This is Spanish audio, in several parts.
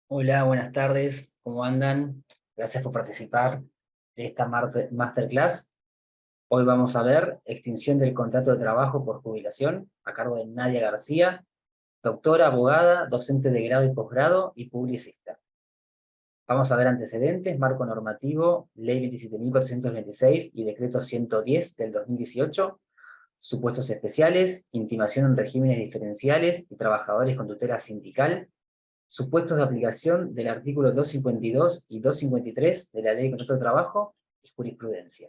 Hola, buenas tardes, ¿cómo andan? Gracias por participar de esta masterclass. Hoy vamos a ver extinción del contrato de trabajo por jubilación a cargo de Nadia García, doctora, abogada, docente de grado y posgrado y publicista. Vamos a ver antecedentes, marco normativo, Ley 27.426 y Decreto 110 del 2018, supuestos especiales, intimación en regímenes diferenciales y trabajadores con tutela sindical, supuestos de aplicación del artículo 252 y 253 de la Ley de Contrato de Trabajo y jurisprudencia.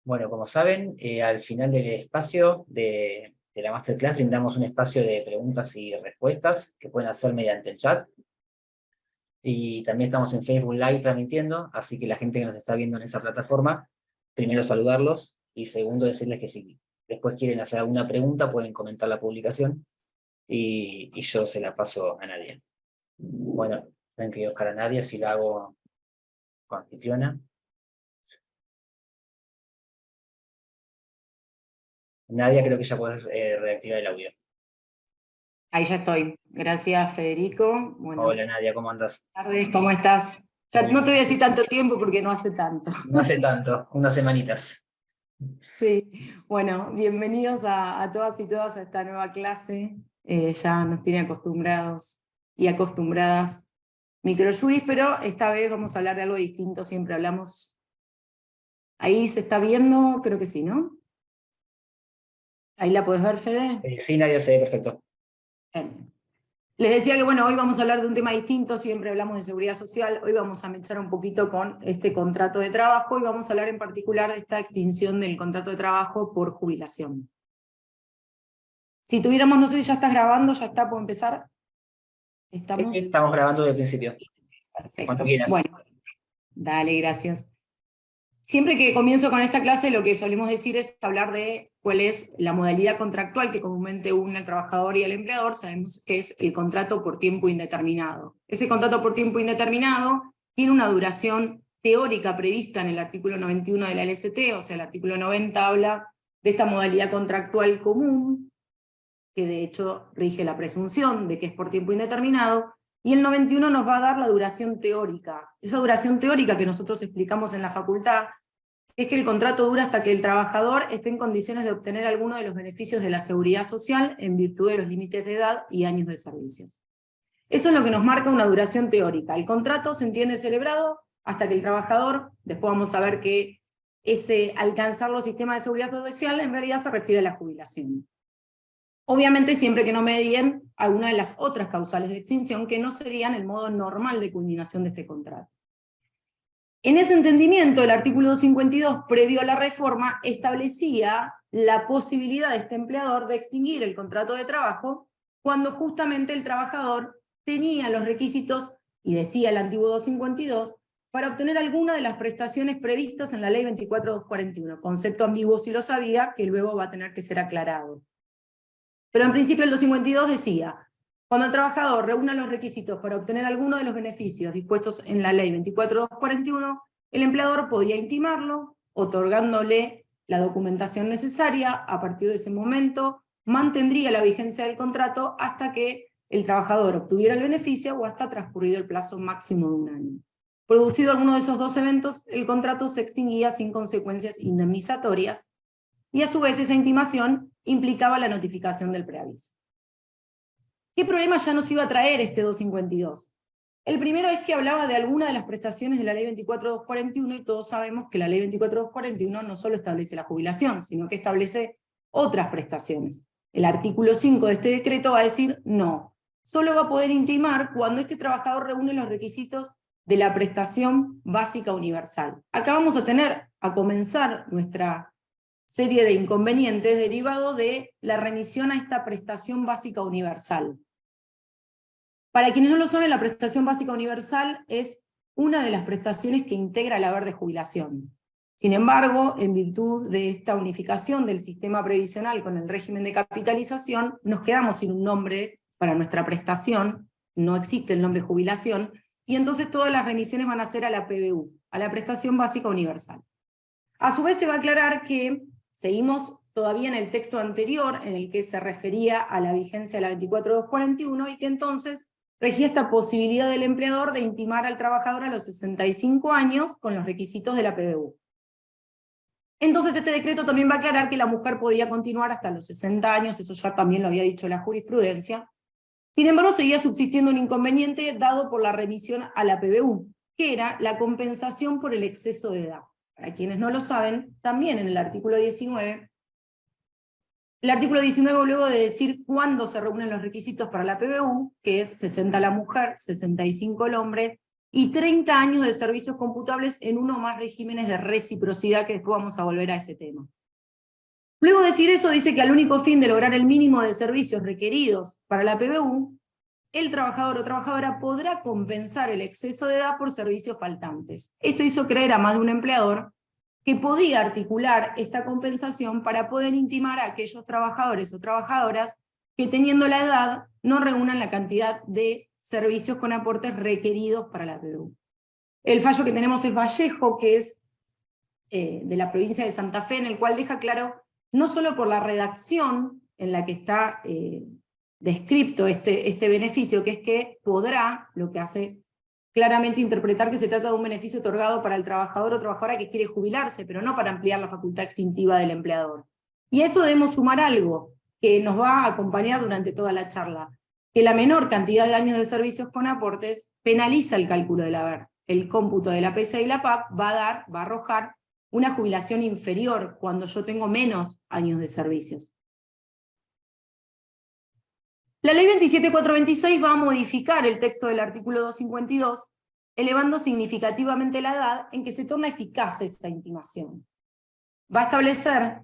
Bueno, como saben, al final del espacio de la masterclass brindamos un espacio de preguntas y respuestas que pueden hacer mediante el chat. Y también estamos en Facebook Live transmitiendo, así que la gente que nos está viendo en esa plataforma, primero saludarlos y segundo decirles que si después quieren hacer alguna pregunta pueden comentar la publicación y yo se la paso a Nadia. Bueno, ven que Oscar a Nadia, si la hago con anfitriona. Nadia, creo que ya puedes reactivar el audio. Ahí ya estoy. Gracias, Federico. Bueno, Hola Nadia, ¿cómo andas? buenas tardes, ¿cómo estás? Ya no te voy a decir tanto tiempo porque no hace tanto. No hace tanto, unas semanitas. Sí, bueno, bienvenidos a todas y todas a esta nueva clase. Ya nos tiene acostumbrados y acostumbradas microjuris, pero esta vez vamos a hablar de algo distinto, siempre hablamos. Ahí se está viendo, creo que sí, ¿no? Ahí la puedes ver, Fede. Sí, Nadia, se ve perfecto. Bien. Les decía que bueno, hoy vamos a hablar de un tema distinto, siempre hablamos de seguridad social, hoy vamos a mechar un poquito con este contrato de trabajo y vamos a hablar en particular de esta extinción del contrato de trabajo por jubilación. Si tuviéramos, no sé si ya estás grabando, ya está, ¿puedo empezar? ¿Estamos? Sí, estamos grabando desde el principio. Perfecto. Cuando quieras. Bueno, dale, gracias. Siempre que comienzo con esta clase, lo que solemos decir es hablar de cuál es la modalidad contractual que comúnmente une al trabajador y al empleador. Sabemos que es el contrato por tiempo indeterminado. Ese contrato por tiempo indeterminado tiene una duración teórica prevista en el artículo 91 de la LST, o sea, el artículo 90 habla de esta modalidad contractual común, que de hecho rige la presunción de que es por tiempo indeterminado, y el 91 nos va a dar la duración teórica. Esa duración teórica que nosotros explicamos en la facultad es que el contrato dura hasta que el trabajador esté en condiciones de obtener alguno de los beneficios de la seguridad social en virtud de los límites de edad y años de servicios. Eso es lo que nos marca una duración teórica. El contrato se entiende celebrado hasta que el trabajador, después vamos a ver que ese alcanzar los sistemas de seguridad social en realidad se refiere a la jubilación. Obviamente siempre que no medien alguna de las otras causales de extinción que no serían el modo normal de culminación de este contrato. En ese entendimiento, el artículo 252, previo a la reforma, establecía la posibilidad de este empleador de extinguir el contrato de trabajo cuando justamente el trabajador tenía los requisitos, y decía el antiguo 252, para obtener alguna de las prestaciones previstas en la ley 24.241, concepto ambiguo si lo sabía, que luego va a tener que ser aclarado. Pero en principio el 252 decía, cuando el trabajador reúna los requisitos para obtener alguno de los beneficios dispuestos en la ley 24.241, el empleador podía intimarlo, otorgándole la documentación necesaria. A partir de ese momento mantendría la vigencia del contrato hasta que el trabajador obtuviera el beneficio o hasta transcurrido el plazo máximo de un año. Producido alguno de esos dos eventos, el contrato se extinguía sin consecuencias indemnizatorias, y a su vez esa intimación implicaba la notificación del preaviso. ¿Qué problema ya nos iba a traer este 252? El primero es que hablaba de alguna de las prestaciones de la ley 24.241, y todos sabemos que la ley 24.241 no solo establece la jubilación, sino que establece otras prestaciones. El artículo 5 de este decreto va a decir no, solo va a poder intimar cuando este trabajador reúne los requisitos de la prestación básica universal. Acá vamos a comenzar nuestra serie de inconvenientes derivados de la remisión a esta prestación básica universal. Para quienes no lo saben, la prestación básica universal es una de las prestaciones que integra el haber de jubilación. Sin embargo, en virtud de esta unificación del sistema previsional con el régimen de capitalización, nos quedamos sin un nombre para nuestra prestación, no existe el nombre jubilación, y entonces todas las remisiones van a ser a la PBU, a la prestación básica universal. A su vez se va a aclarar que seguimos todavía en el texto anterior, en el que se refería a la vigencia de la 24241, y que entonces regía esta posibilidad del empleador de intimar al trabajador a los 65 años con los requisitos de la PBU. Entonces este decreto también va a aclarar que la mujer podía continuar hasta los 60 años, eso ya también lo había dicho la jurisprudencia. Sin embargo, seguía subsistiendo un inconveniente dado por la remisión a la PBU, que era la compensación por el exceso de edad. Para quienes no lo saben, también en el artículo 19, luego de decir cuándo se reúnen los requisitos para la PBU, que es 60 la mujer, 65 el hombre, y 30 años de servicios computables en uno o más regímenes de reciprocidad, que después vamos a volver a ese tema. Luego de decir eso, dice que al único fin de lograr el mínimo de servicios requeridos para la PBU, el trabajador o trabajadora podrá compensar el exceso de edad por servicios faltantes. Esto hizo creer a más de un empleador que podía articular esta compensación para poder intimar a aquellos trabajadores o trabajadoras que, teniendo la edad, no reúnan la cantidad de servicios con aportes requeridos para la PBU. El fallo que tenemos es Vallejo, que es de la provincia de Santa Fe, en el cual deja claro, no solo por la redacción en la que está descripto este beneficio, que es que podrá, lo que hace claramente interpretar que se trata de un beneficio otorgado para el trabajador o trabajadora que quiere jubilarse, pero no para ampliar la facultad extintiva del empleador. Y a eso debemos sumar algo que nos va a acompañar durante toda la charla, que la menor cantidad de años de servicios con aportes penaliza el cálculo del haber. El cómputo de la PCA y la PAP va a arrojar una jubilación inferior cuando yo tengo menos años de servicios. La ley 27426 va a modificar el texto del artículo 252, elevando significativamente la edad en que se torna eficaz esta intimación. Va a establecer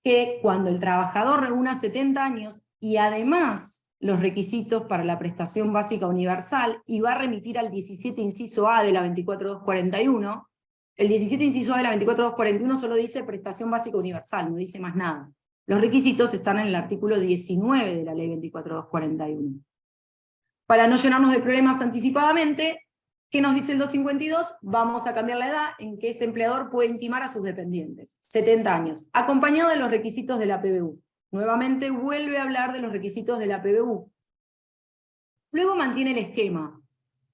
que cuando el trabajador reúna 70 años y además los requisitos para la prestación básica universal, y va a remitir al 17 inciso A de la 24241, el 17 inciso A de la 24241 solo dice prestación básica universal, no dice más nada. Los requisitos están en el artículo 19 de la ley 24241. Para no llenarnos de problemas anticipadamente, ¿qué nos dice el 252? Vamos a cambiar la edad en que este empleador puede intimar a sus dependientes, 70 años, acompañado de los requisitos de la PBU. Nuevamente vuelve a hablar de los requisitos de la PBU. Luego mantiene el esquema.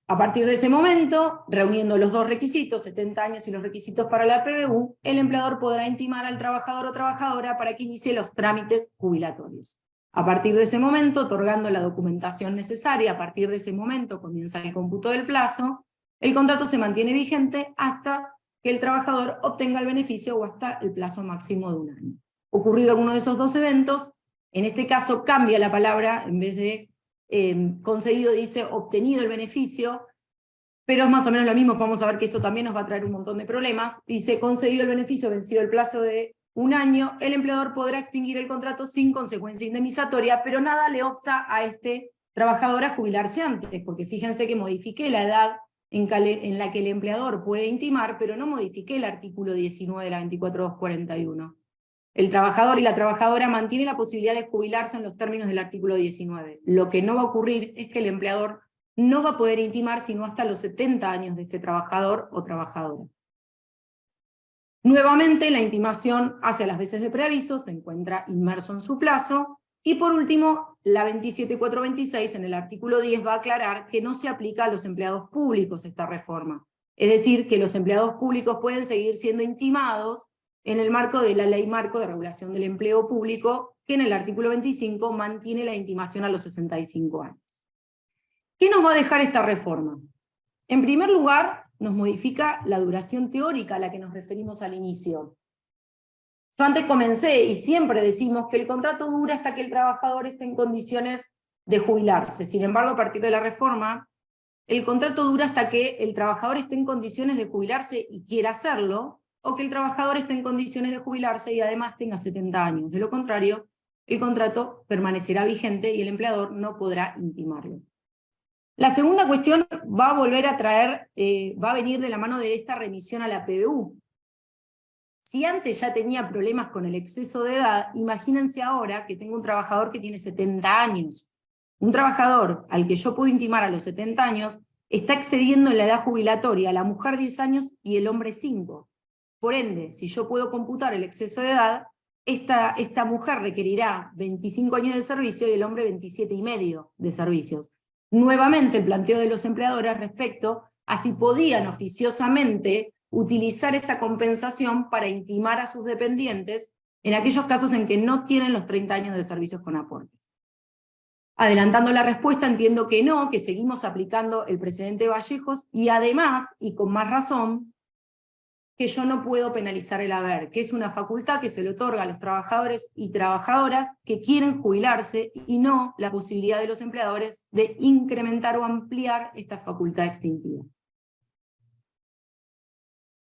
A partir de ese momento, reuniendo los dos requisitos, 70 años y los requisitos para la PBU, el empleador podrá intimar al trabajador o trabajadora para que inicie los trámites jubilatorios. A partir de ese momento, otorgando la documentación necesaria, a partir de ese momento comienza el cómputo del plazo, el contrato se mantiene vigente hasta que el trabajador obtenga el beneficio o hasta el plazo máximo de un año. Ocurrido alguno de esos dos eventos, en este caso cambia la palabra, en vez de concedido dice obtenido el beneficio, pero es más o menos lo mismo, vamos a ver que esto también nos va a traer un montón de problemas. Dice concedido el beneficio, vencido el plazo de un año, el empleador podrá extinguir el contrato sin consecuencia indemnizatoria, pero nada le opta a este trabajador a jubilarse antes, porque fíjense que modifiqué la edad en la que el empleador puede intimar, pero no modifiqué el artículo 19 de la 24241. El trabajador y la trabajadora mantienen la posibilidad de jubilarse en los términos del artículo 19. Lo que no va a ocurrir es que el empleador no va a poder intimar sino hasta los 70 años de este trabajador o trabajadora. Nuevamente, la intimación hacia las veces de preaviso se encuentra inmerso en su plazo. Y por último, la 27426 en el artículo 10 va a aclarar que no se aplica a los empleados públicos esta reforma. Es decir, que los empleados públicos pueden seguir siendo intimados en el marco de la Ley Marco de Regulación del Empleo Público, que en el artículo 25 mantiene la intimación a los 65 años. ¿Qué nos va a dejar esta reforma? En primer lugar, nos modifica la duración teórica a la que nos referimos al inicio. Yo antes comencé, y siempre decimos que el contrato dura hasta que el trabajador esté en condiciones de jubilarse. Sin embargo, a partir de la reforma, el contrato dura hasta que el trabajador esté en condiciones de jubilarse y quiera hacerlo, o que el trabajador esté en condiciones de jubilarse y además tenga 70 años. De lo contrario, el contrato permanecerá vigente y el empleador no podrá intimarlo. La segunda cuestión va a volver a traer, va a venir de la mano de esta remisión a la PBU. Si antes ya tenía problemas con el exceso de edad, imagínense ahora que tengo un trabajador que tiene 70 años. Un trabajador al que yo puedo intimar a los 70 años está excediendo en la edad jubilatoria, la mujer 10 años y el hombre 5. Por ende, si yo puedo computar el exceso de edad, esta mujer requerirá 25 años de servicio y el hombre 27 y medio de servicios. Nuevamente el planteo de los empleadores respecto a si podían oficiosamente utilizar esa compensación para intimar a sus dependientes en aquellos casos en que no tienen los 30 años de servicios con aportes. Adelantando la respuesta, entiendo que no, que seguimos aplicando el precedente Vallejos y además, y con más razón, que yo no puedo penalizar el haber, que es una facultad que se le otorga a los trabajadores y trabajadoras que quieren jubilarse y no la posibilidad de los empleadores de incrementar o ampliar esta facultad extintiva.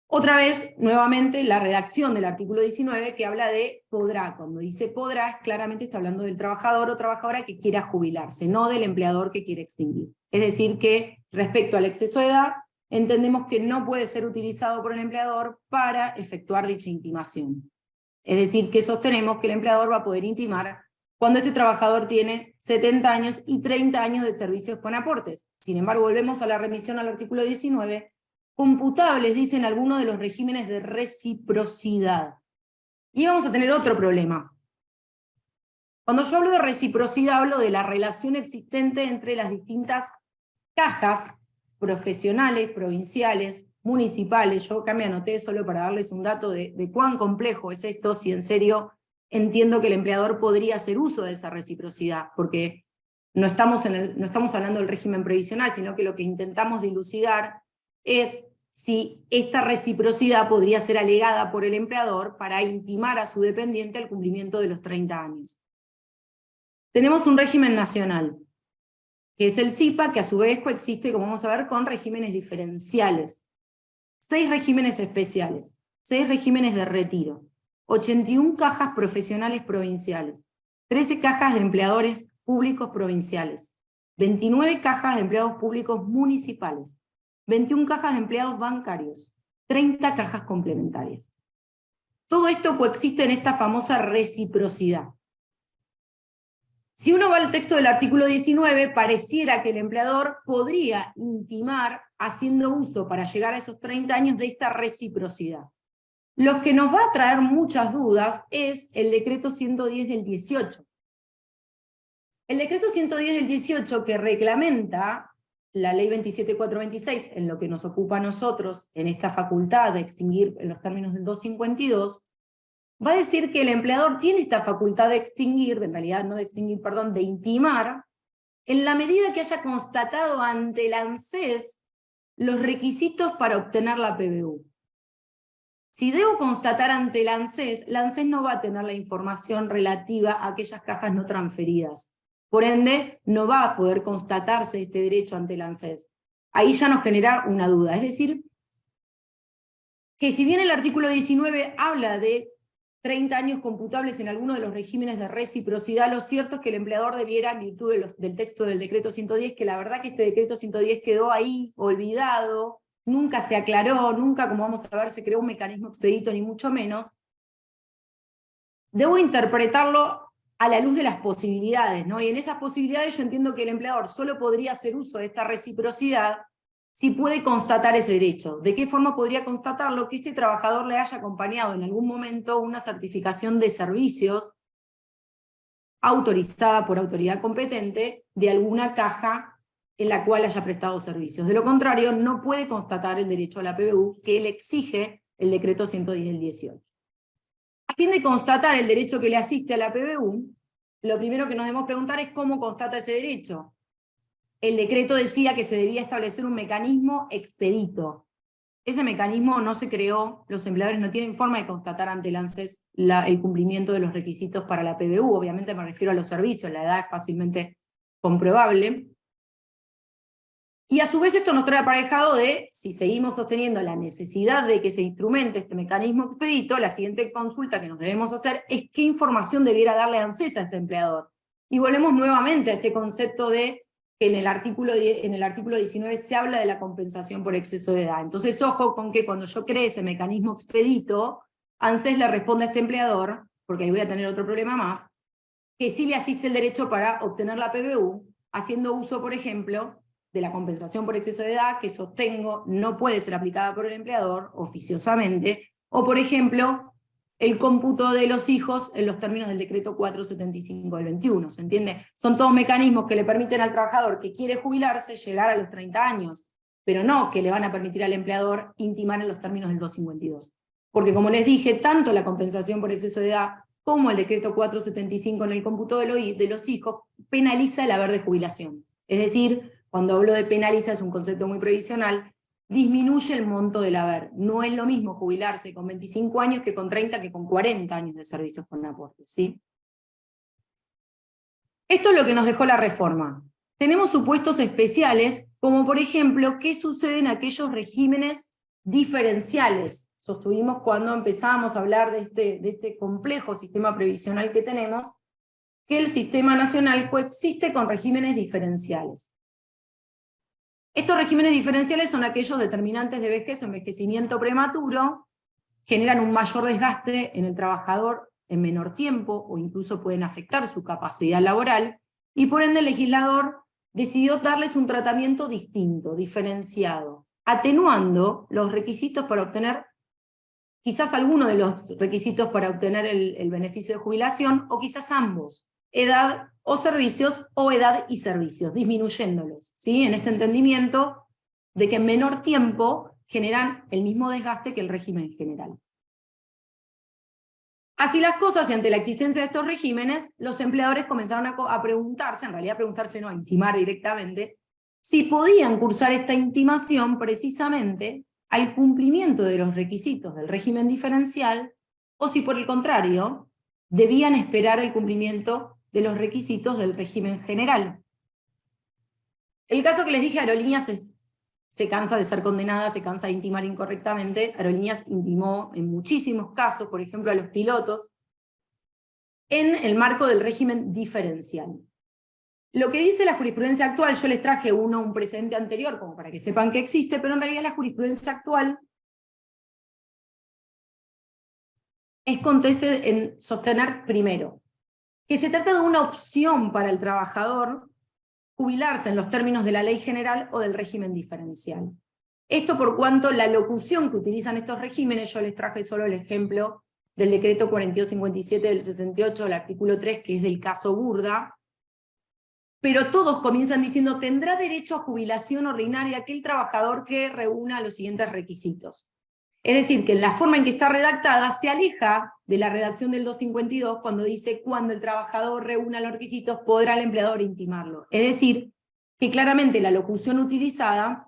Otra vez, nuevamente, la redacción del artículo 19 que habla de podrá. Cuando dice podrá, claramente está hablando del trabajador o trabajadora que quiera jubilarse, no del empleador que quiere extinguir. Es decir, que respecto al exceso de edad, entendemos que no puede ser utilizado por el empleador para efectuar dicha intimación. Es decir, que sostenemos que el empleador va a poder intimar cuando este trabajador tiene 70 años y 30 años de servicios con aportes. Sin embargo, volvemos a la remisión al artículo 19, computables, dicen algunos de los regímenes de reciprocidad. Y vamos a tener otro problema. Cuando yo hablo de reciprocidad, hablo de la relación existente entre las distintas cajas profesionales, provinciales, municipales. Yo acá me anoté solo para darles un dato de cuán complejo es esto, si en serio entiendo que el empleador podría hacer uso de esa reciprocidad, porque no estamos hablando del régimen previsional, sino que lo que intentamos dilucidar es si esta reciprocidad podría ser alegada por el empleador para intimar a su dependiente al cumplimiento de los 30 años. Tenemos un régimen nacional, que es el CIPA, que a su vez coexiste, como vamos a ver, con regímenes diferenciales. 6 regímenes especiales, 6 regímenes de retiro, 81 cajas profesionales provinciales, 13 cajas de empleadores públicos provinciales, 29 cajas de empleados públicos municipales, 21 cajas de empleados bancarios, 30 cajas complementarias. Todo esto coexiste en esta famosa reciprocidad. Si uno va al texto del artículo 19, pareciera que el empleador podría intimar haciendo uso para llegar a esos 30 años de esta reciprocidad. Lo que nos va a traer muchas dudas es el decreto 110 del 18. El decreto 110 del 18 que reglamenta la ley 27426, en lo que nos ocupa a nosotros, en esta facultad de extinguir en los términos del 252, va a decir que el empleador tiene esta facultad de extinguir, en realidad no de extinguir, perdón, de intimar, en la medida que haya constatado ante el ANSES los requisitos para obtener la PBU. Si debo constatar ante el ANSES no va a tener la información relativa a aquellas cajas no transferidas. Por ende, no va a poder constatarse este derecho ante el ANSES. Ahí ya nos genera una duda. Es decir, que si bien el artículo 19 habla de 30 años computables en alguno de los regímenes de reciprocidad, lo cierto es que el empleador debiera, en virtud del texto del decreto 110, que la verdad que este decreto 110 quedó ahí olvidado, nunca se aclaró, nunca, como vamos a ver, se creó un mecanismo expedito, ni mucho menos, debo interpretarlo a la luz de las posibilidades, ¿no? Y en esas posibilidades yo entiendo que el empleador solo podría hacer uso de esta reciprocidad si puede constatar ese derecho. ¿De qué forma podría constatarlo? Que este trabajador le haya acompañado en algún momento una certificación de servicios autorizada por autoridad competente de alguna caja en la cual haya prestado servicios. De lo contrario, no puede constatar el derecho a la PBU que le exige el decreto 110 del 18. A fin de constatar el derecho que le asiste a la PBU, lo primero que nos debemos preguntar es cómo constata ese derecho. El decreto decía que se debía establecer un mecanismo expedito. Ese mecanismo no se creó, los empleadores no tienen forma de constatar ante el ANSES el cumplimiento de los requisitos para la PBU, obviamente me refiero a los servicios, la edad es fácilmente comprobable. Y a su vez esto nos trae aparejado de, si seguimos sosteniendo la necesidad de que se instrumente este mecanismo expedito, la siguiente consulta que nos debemos hacer es qué información debiera darle ANSES a ese empleador. Y volvemos nuevamente a este concepto de que en el artículo 19 se habla de la compensación por exceso de edad. Entonces, ojo con que cuando yo cree ese mecanismo expedito, ANSES le responde a este empleador, porque ahí voy a tener otro problema más, que sí le asiste el derecho para obtener la PBU, haciendo uso, por ejemplo, de la compensación por exceso de edad, que sostengo no puede ser aplicada por el empleador oficiosamente, o por ejemplo, el cómputo de los hijos en los términos del decreto 475 del 21, ¿se entiende? Son todos mecanismos que le permiten al trabajador que quiere jubilarse llegar a los 30 años, pero no que le van a permitir al empleador intimar en los términos del 252. Porque como les dije, tanto la compensación por exceso de edad como el decreto 475 en el cómputo de los hijos penaliza el haber de jubilación. Es decir, cuando hablo de penaliza es un concepto muy provisional, disminuye el monto del haber. No es lo mismo jubilarse con 25 años que con 30 que con 40 años de servicios con aportes, ¿sí? Esto es lo que nos dejó la reforma. Tenemos supuestos especiales, como por ejemplo, ¿qué sucede en aquellos regímenes diferenciales? Sostuvimos cuando empezábamos a hablar de este complejo sistema previsional que tenemos, que el sistema nacional coexiste con regímenes diferenciales. Estos regímenes diferenciales son aquellos determinantes de vejez o envejecimiento prematuro, generan un mayor desgaste en el trabajador en menor tiempo, o incluso pueden afectar su capacidad laboral, y por ende el legislador decidió darles un tratamiento distinto, diferenciado, atenuando los requisitos para obtener, quizás alguno de los requisitos para obtener el beneficio de jubilación, o quizás ambos, edad o servicios, o edad y servicios, disminuyéndolos, ¿sí? En este entendimiento de que en menor tiempo generan el mismo desgaste que el régimen general. Así las cosas, y ante la existencia de estos regímenes, los empleadores comenzaron a preguntarse, en realidad preguntarse no, a intimar directamente, si podían cursar esta intimación precisamente al cumplimiento de los requisitos del régimen diferencial, o si por el contrario, debían esperar el cumplimiento de los requisitos del régimen general. El caso que les dije, Aerolíneas se cansa de ser condenada, se cansa de intimar incorrectamente. Aerolíneas intimó en muchísimos casos, por ejemplo a los pilotos, en el marco del régimen diferencial. Lo que dice la jurisprudencia actual, yo les traje un precedente anterior, como para que sepan que existe, pero en realidad la jurisprudencia actual es conteste en sostener primero que se trata de una opción para el trabajador jubilarse en los términos de la ley general o del régimen diferencial. Esto por cuanto la locución que utilizan estos regímenes, yo les traje solo el ejemplo del decreto 4257 del 68, el artículo 3, que es del caso Burda, pero todos comienzan diciendo, tendrá derecho a jubilación ordinaria aquel trabajador que reúna los siguientes requisitos. Es decir, que en la forma en que está redactada se aleja de la redacción del 252 cuando dice cuando el trabajador reúna los requisitos podrá el empleador intimarlo. Es decir, que claramente la locución utilizada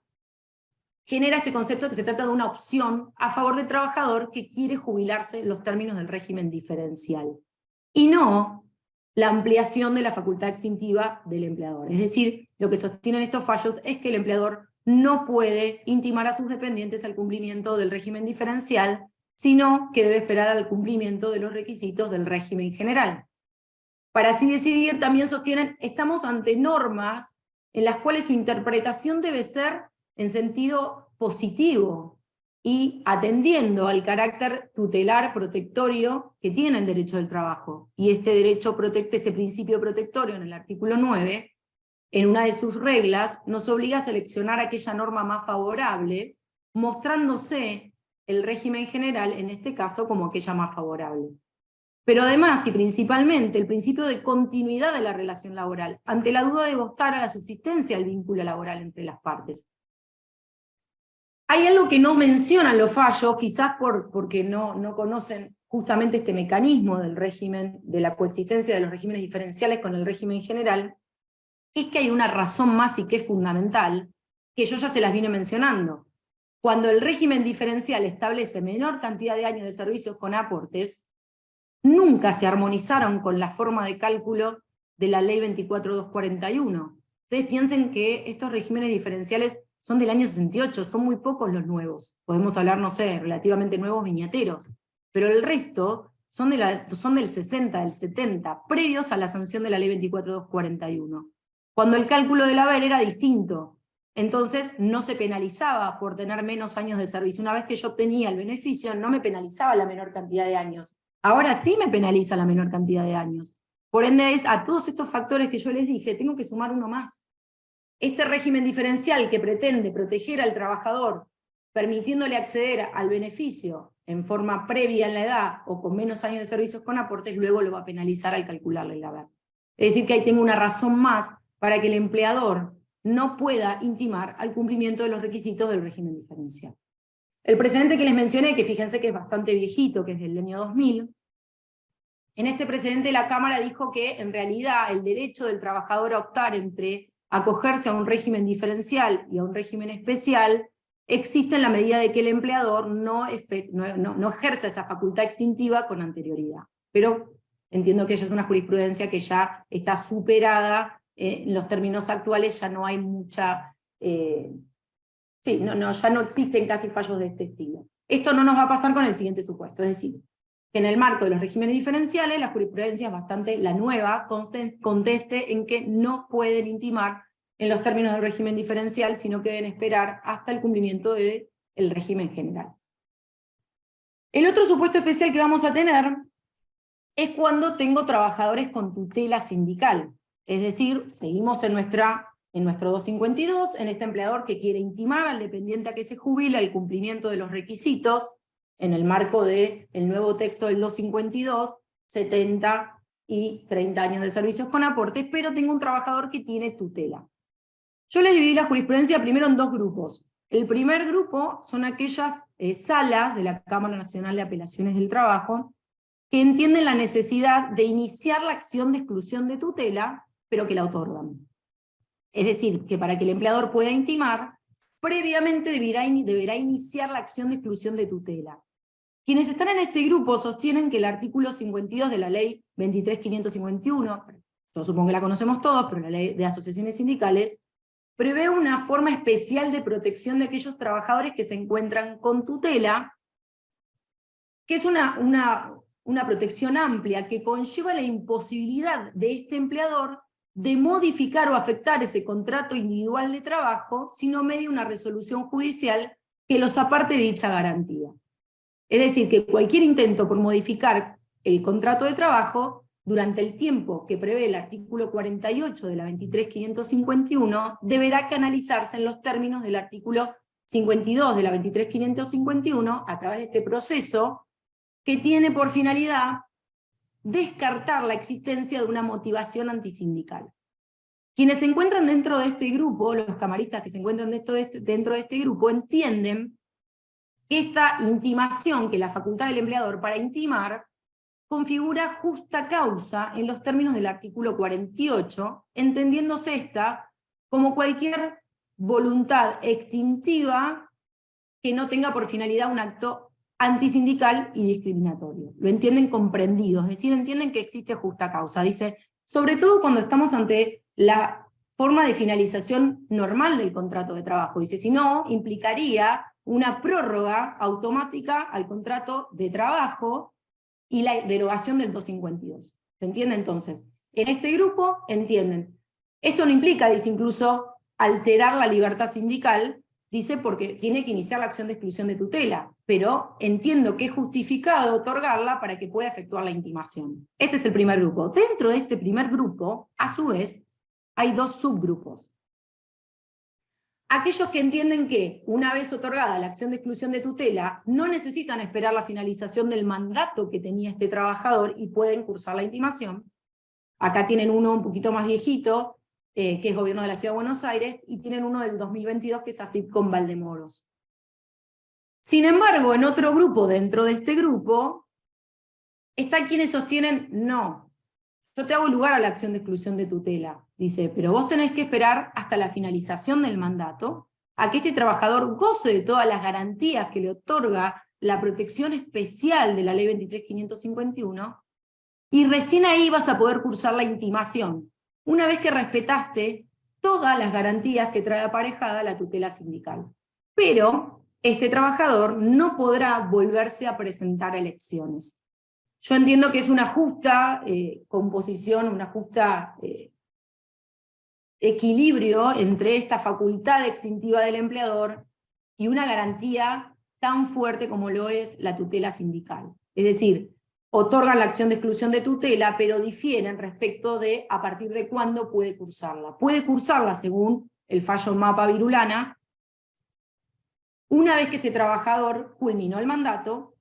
genera este concepto que se trata de una opción a favor del trabajador que quiere jubilarse en los términos del régimen diferencial, y no la ampliación de la facultad extintiva del empleador. Es decir, lo que sostienen estos fallos es que el empleador no puede intimar a sus dependientes al cumplimiento del régimen diferencial, sino que debe esperar al cumplimiento de los requisitos del régimen general. Para así decidir, también sostienen, estamos ante normas en las cuales su interpretación debe ser en sentido positivo y atendiendo al carácter tutelar protectorio que tiene el derecho del trabajo. Y este derecho este principio protectorio en el artículo 9, en una de sus reglas, nos obliga a seleccionar aquella norma más favorable, mostrándose el régimen general, en este caso, como aquella más favorable. Pero además, y principalmente, el principio de continuidad de la relación laboral, ante la duda de bastar a la subsistencia del vínculo laboral entre las partes. Hay algo que no mencionan los fallos, quizás porque no conocen justamente este mecanismo del régimen, de la coexistencia de los regímenes diferenciales con el régimen general, es que hay una razón más y que es fundamental, que yo ya se las vine mencionando. Cuando el régimen diferencial establece menor cantidad de años de servicios con aportes, nunca se armonizaron con la forma de cálculo de la ley 24241. Ustedes piensen que estos regímenes diferenciales son del año 68, son muy pocos los nuevos. Podemos hablar, no sé, relativamente nuevos viñateros, pero el resto son del 60, del 70, previos a la sanción de la ley 24241. Cuando el cálculo del haber era distinto, entonces no se penalizaba por tener menos años de servicio. Una vez que yo obtenía el beneficio, no me penalizaba la menor cantidad de años. Ahora sí me penaliza la menor cantidad de años. Por ende, a todos estos factores que yo les dije, tengo que sumar uno más. Este régimen diferencial que pretende proteger al trabajador permitiéndole acceder al beneficio en forma previa en la edad o con menos años de servicios con aportes, luego lo va a penalizar al calcularle el haber. Es decir, que ahí tengo una razón más para que el empleador no pueda intimar al cumplimiento de los requisitos del régimen diferencial. El precedente que les mencioné, que fíjense que es bastante viejito, que es del año 2000, en este precedente la Cámara dijo que en realidad el derecho del trabajador a optar entre acogerse a un régimen diferencial y a un régimen especial existe en la medida de que el empleador no ejerza esa facultad extintiva con anterioridad. Pero entiendo que eso es una jurisprudencia que ya está superada, en los términos actuales ya no hay mucha... ya no existen casi fallos de este estilo. Esto no nos va a pasar con el siguiente supuesto, es decir, que en el marco de los regímenes diferenciales, la jurisprudencia es bastante, la nueva, conteste en que no pueden intimar en los términos del régimen diferencial, sino que deben esperar hasta el cumplimiento del régimen general. El otro supuesto especial que vamos a tener es cuando tengo trabajadores con tutela sindical. Es decir, seguimos en nuestro 252, en este empleador que quiere intimar al dependiente a que se jubila el cumplimiento de los requisitos en el marco del nuevo texto del 252, 70 y 30 años de servicios con aportes, pero tengo un trabajador que tiene tutela. Yo les dividí la jurisprudencia primero en dos grupos. El primer grupo son aquellas salas de la Cámara Nacional de Apelaciones del Trabajo que entienden la necesidad de iniciar la acción de exclusión de tutela, pero que la otorgan. Es decir, que para que el empleador pueda intimar, previamente deberá iniciar la acción de exclusión de tutela. Quienes están en este grupo sostienen que el artículo 52 de la ley 23.551, yo supongo que la conocemos todos, pero la ley de asociaciones sindicales, prevé una forma especial de protección de aquellos trabajadores que se encuentran con tutela, que es una protección amplia que conlleva la imposibilidad de este empleador de modificar o afectar ese contrato individual de trabajo, sino media una resolución judicial que los aparte de dicha garantía. Es decir, que cualquier intento por modificar el contrato de trabajo, durante el tiempo que prevé el artículo 48 de la 23.551, deberá canalizarse en los términos del artículo 52 de la 23.551, a través de este proceso, que tiene por finalidad descartar la existencia de una motivación antisindical. Quienes se encuentran dentro de este grupo, los camaristas que se encuentran dentro de este grupo, entienden que esta intimación, que la facultad del empleador para intimar, configura justa causa en los términos del artículo 48, entendiéndose esta como cualquier voluntad extintiva que no tenga por finalidad un acto antisindical y discriminatorio. Lo entienden comprendido, es decir, entienden que existe justa causa. Dice, sobre todo cuando estamos ante la forma de finalización normal del contrato de trabajo. Dice, si no, implicaría una prórroga automática al contrato de trabajo y la derogación del 252. ¿Se entiende entonces? En este grupo entienden. Esto no implica, dice, incluso alterar la libertad sindical, dice, porque tiene que iniciar la acción de exclusión de tutela, pero entiendo que es justificado otorgarla para que pueda efectuar la intimación. Este es el primer grupo. Dentro de este primer grupo, a su vez, hay dos subgrupos. Aquellos que entienden que, una vez otorgada la acción de exclusión de tutela, no necesitan esperar la finalización del mandato que tenía este trabajador y pueden cursar la intimación. Acá tienen uno un poquito más viejito, que es Gobierno de la Ciudad de Buenos Aires, y tienen uno del 2022, que es AFIP con Valdemoros. Sin embargo, en otro grupo, dentro de este grupo, están quienes sostienen, no, yo te hago lugar a la acción de exclusión de tutela. Dice, pero vos tenés que esperar hasta la finalización del mandato, a que este trabajador goce de todas las garantías que le otorga la protección especial de la ley 23.551, y recién ahí vas a poder cursar la intimación, una vez que respetaste todas las garantías que trae aparejada la tutela sindical. Pero este trabajador no podrá volverse a presentar a elecciones. Yo entiendo que es una justa composición, una justa equilibrio entre esta facultad extintiva del empleador y una garantía tan fuerte como lo es la tutela sindical. Es decir, otorgan la acción de exclusión de tutela, pero difieren respecto de a partir de cuándo puede cursarla. Puede cursarla según el fallo Mapa Virulana, Una vez que este trabajador culminó el mandato,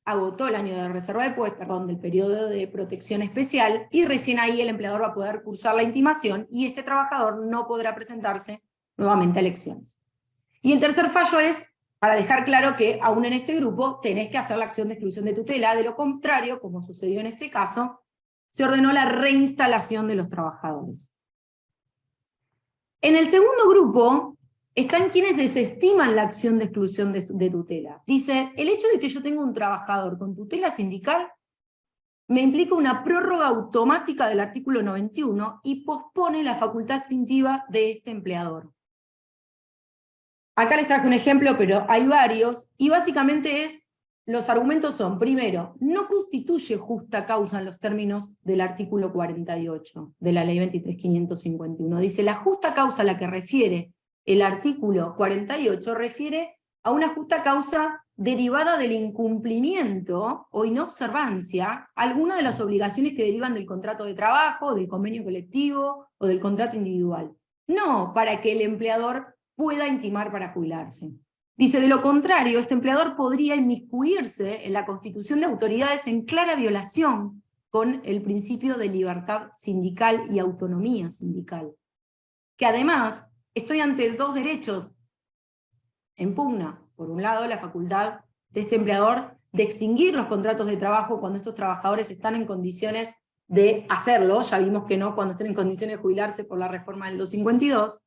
agotó el año de reserva de puestos, del periodo de protección especial, y recién ahí el empleador va a poder cursar la intimación y este trabajador no podrá presentarse nuevamente a elecciones. Y el tercer fallo es para dejar claro que aún en este grupo tenés que hacer la acción de exclusión de tutela, de lo contrario, como sucedió en este caso, se ordenó la reinstalación de los trabajadores. En el segundo grupo están quienes desestiman la acción de exclusión de tutela. Dice, el hecho de que yo tenga un trabajador con tutela sindical me implica una prórroga automática del artículo 91 y pospone la facultad extintiva de este empleador. Acá les traje un ejemplo, pero hay varios, y básicamente los argumentos son, primero, no constituye justa causa en los términos del artículo 48 de la ley 23.551. Dice, la justa causa a la que refiere el artículo 48 refiere a una justa causa derivada del incumplimiento o inobservancia alguna de las obligaciones que derivan del contrato de trabajo, del convenio colectivo o del contrato individual. No para que el empleador pueda intimar para jubilarse. Dice, de lo contrario, este empleador podría inmiscuirse en la constitución de autoridades en clara violación con el principio de libertad sindical y autonomía sindical. Que además, estoy ante dos derechos en pugna. Por un lado, la facultad de este empleador de extinguir los contratos de trabajo cuando estos trabajadores están en condiciones de hacerlo, ya vimos que no cuando estén en condiciones de jubilarse por la reforma del 252,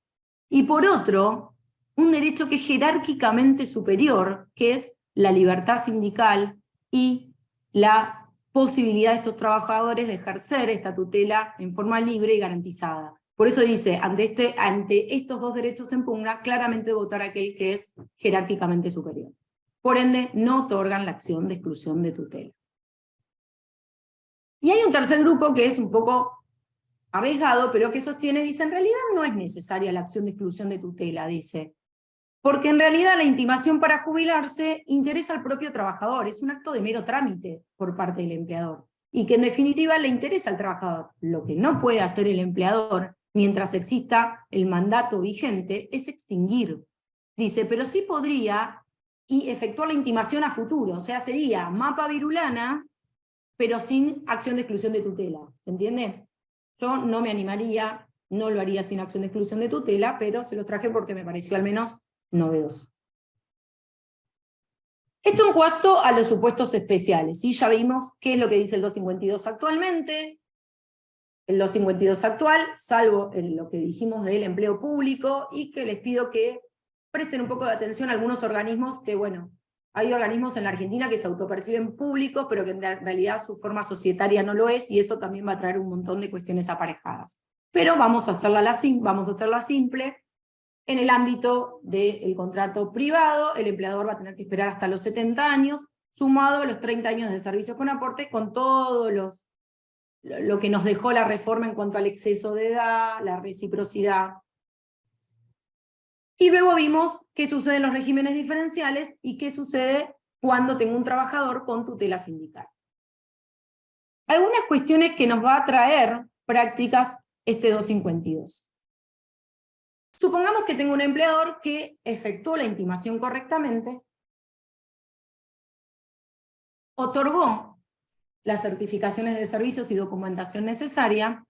y por otro, un derecho que es jerárquicamente superior, que es la libertad sindical y la posibilidad de estos trabajadores de ejercer esta tutela en forma libre y garantizada. Por eso dice, ante estos dos derechos en pugna, claramente votar aquel que es jerárquicamente superior. Por ende, no otorgan la acción de exclusión de tutela. Y hay un tercer grupo que es un poco arriesgado, pero que sostiene, dice, en realidad no es necesaria la acción de exclusión de tutela, dice, porque en realidad la intimación para jubilarse interesa al propio trabajador, es un acto de mero trámite por parte del empleador, y que en definitiva le interesa al trabajador. Lo que no puede hacer el empleador, mientras exista el mandato vigente, es extinguir. Dice, pero sí podría efectuar la intimación a futuro, o sea, sería mapa virulana, pero sin acción de exclusión de tutela, ¿se entiende? Yo no me animaría, no lo haría sin acción de exclusión de tutela, pero se lo traje porque me pareció al menos novedoso. Esto en cuanto a los supuestos especiales, ¿sí? Ya vimos qué es lo que dice el 252 actualmente. El 252 actual, salvo lo que dijimos del empleo público, y que les pido que presten un poco de atención a algunos organismos que, bueno, hay organismos en la Argentina que se autoperciben públicos, pero que en realidad su forma societaria no lo es, y eso también va a traer un montón de cuestiones aparejadas. Pero vamos a hacerla simple. En el ámbito del contrato privado, el empleador va a tener que esperar hasta los 70 años, sumado a los 30 años de servicio con aporte, con todo lo que nos dejó la reforma en cuanto al exceso de edad, la reciprocidad. Y luego vimos qué sucede en los regímenes diferenciales y qué sucede cuando tengo un trabajador con tutela sindical. Algunas cuestiones que nos va a traer prácticas este 252. Supongamos que tengo un empleador que efectuó la intimación correctamente, otorgó las certificaciones de servicios y documentación necesaria,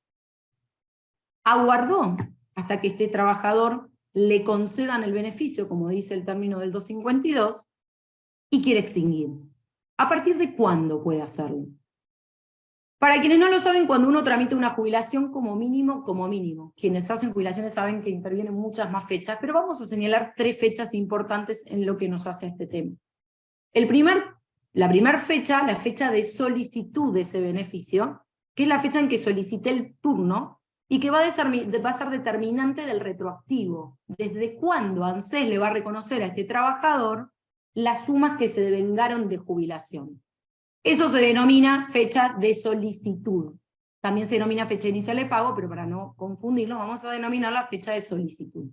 aguardó hasta que este trabajador le concedan el beneficio, como dice el término del 252, y quiere extinguir. ¿A partir de cuándo puede hacerlo? Para quienes no lo saben, cuando uno tramita una jubilación como mínimo, quienes hacen jubilaciones saben que intervienen muchas más fechas, pero vamos a señalar 3 fechas importantes en lo que nos hace a este tema. La primera fecha, la fecha de solicitud de ese beneficio, que es la fecha en que solicité el turno, y que va a ser determinante del retroactivo. ¿Desde cuándo ANSES le va a reconocer a este trabajador las sumas que se devengaron de jubilación? Eso se denomina fecha de solicitud. También se denomina fecha inicial de pago, pero para no confundirlo, vamos a denominar la fecha de solicitud.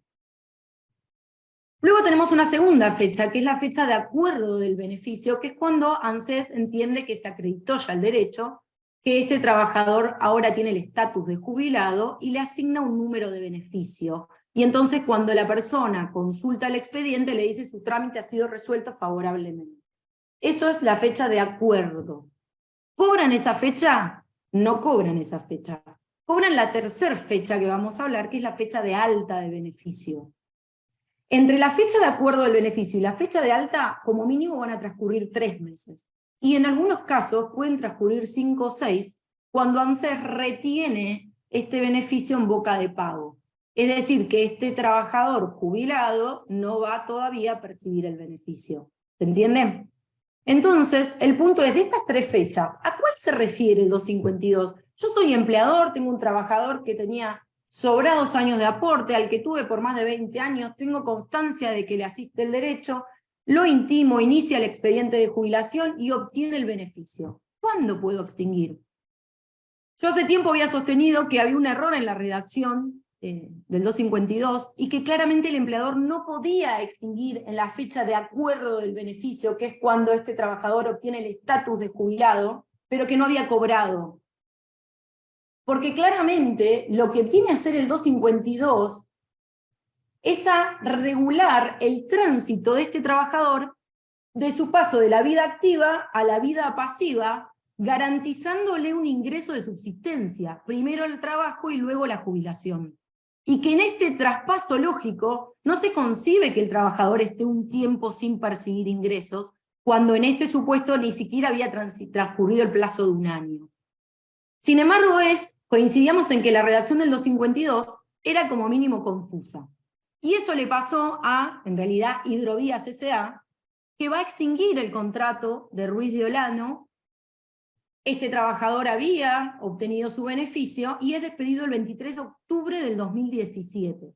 Luego tenemos una segunda fecha, que es la fecha de acuerdo del beneficio, que es cuando ANSES entiende que se acreditó ya el derecho, que este trabajador ahora tiene el estatus de jubilado y le asigna un número de beneficio, y entonces cuando la persona consulta el expediente le dice su trámite ha sido resuelto favorablemente. Eso es la fecha de acuerdo. ¿Cobran esa fecha? No cobran esa fecha. Cobran la tercera fecha que vamos a hablar, que es la fecha de alta de beneficio. Entre la fecha de acuerdo del beneficio y la fecha de alta, como mínimo van a transcurrir 3 meses. Y en algunos casos pueden transcurrir 5 o 6, cuando ANSES retiene este beneficio en boca de pago. Es decir, que este trabajador jubilado no va todavía a percibir el beneficio. ¿Se entiende? Entonces, el punto es, de estas 3 fechas, ¿a cuál se refiere el 252? Yo soy empleador, tengo un trabajador que tenía sobrados años de aporte, al que tuve por más de 20 años, tengo constancia de que le asiste el derecho, lo intimo, inicia el expediente de jubilación y obtiene el beneficio. ¿Cuándo puedo extinguir? Yo hace tiempo había sostenido que había un error en la redacción del 252 y que claramente el empleador no podía extinguir en la fecha de acuerdo del beneficio, que es cuando este trabajador obtiene el estatus de jubilado, pero que no había cobrado. Porque claramente lo que viene a hacer el 252 es a regular el tránsito de este trabajador de su paso de la vida activa a la vida pasiva, garantizándole un ingreso de subsistencia, primero el trabajo y luego la jubilación. Y que en este traspaso lógico no se concibe que el trabajador esté un tiempo sin percibir ingresos, cuando en este supuesto ni siquiera había transcurrido el plazo de 1 año. Sin embargo, coincidíamos en que la redacción del 252 era como mínimo confusa. Y eso le pasó a, en realidad, Hidrovías S.A., que va a extinguir el contrato de Ruiz de Olano. Este trabajador había obtenido su beneficio y es despedido el 23 de octubre del 2017.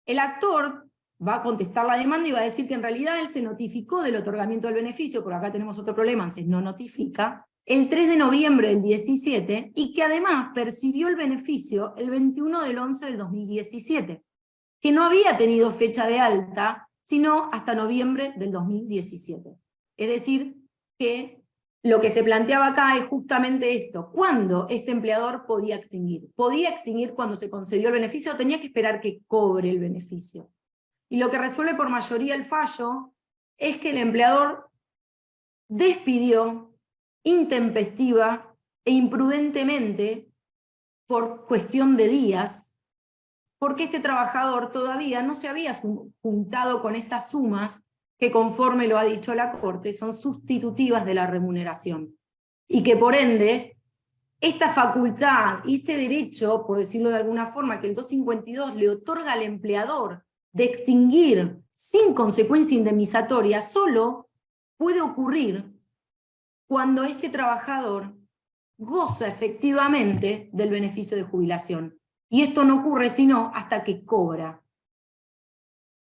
El actor va a contestar la demanda y va a decir que en realidad él se notificó del otorgamiento del beneficio, por acá tenemos otro problema, ANSES no notifica, el 3 de noviembre del 17, y que además percibió el beneficio el 21 del 11 del 2017, que no había tenido fecha de alta, sino hasta noviembre del 2017. Es decir, que lo que se planteaba acá es justamente esto: ¿cuándo este empleador podía extinguir? ¿Podía extinguir cuando se concedió el beneficio o tenía que esperar que cobre el beneficio? Y lo que resuelve por mayoría el fallo es que el empleador despidió intempestiva e imprudentemente por cuestión de días, porque este trabajador todavía no se había juntado con estas sumas que, conforme lo ha dicho la Corte, son sustitutivas de la remuneración. Y que por ende, esta facultad y este derecho, por decirlo de alguna forma, que el 252 le otorga al empleador de extinguir sin consecuencia indemnizatoria, solo puede ocurrir cuando este trabajador goza efectivamente del beneficio de jubilación. Y esto no ocurre sino hasta que cobra.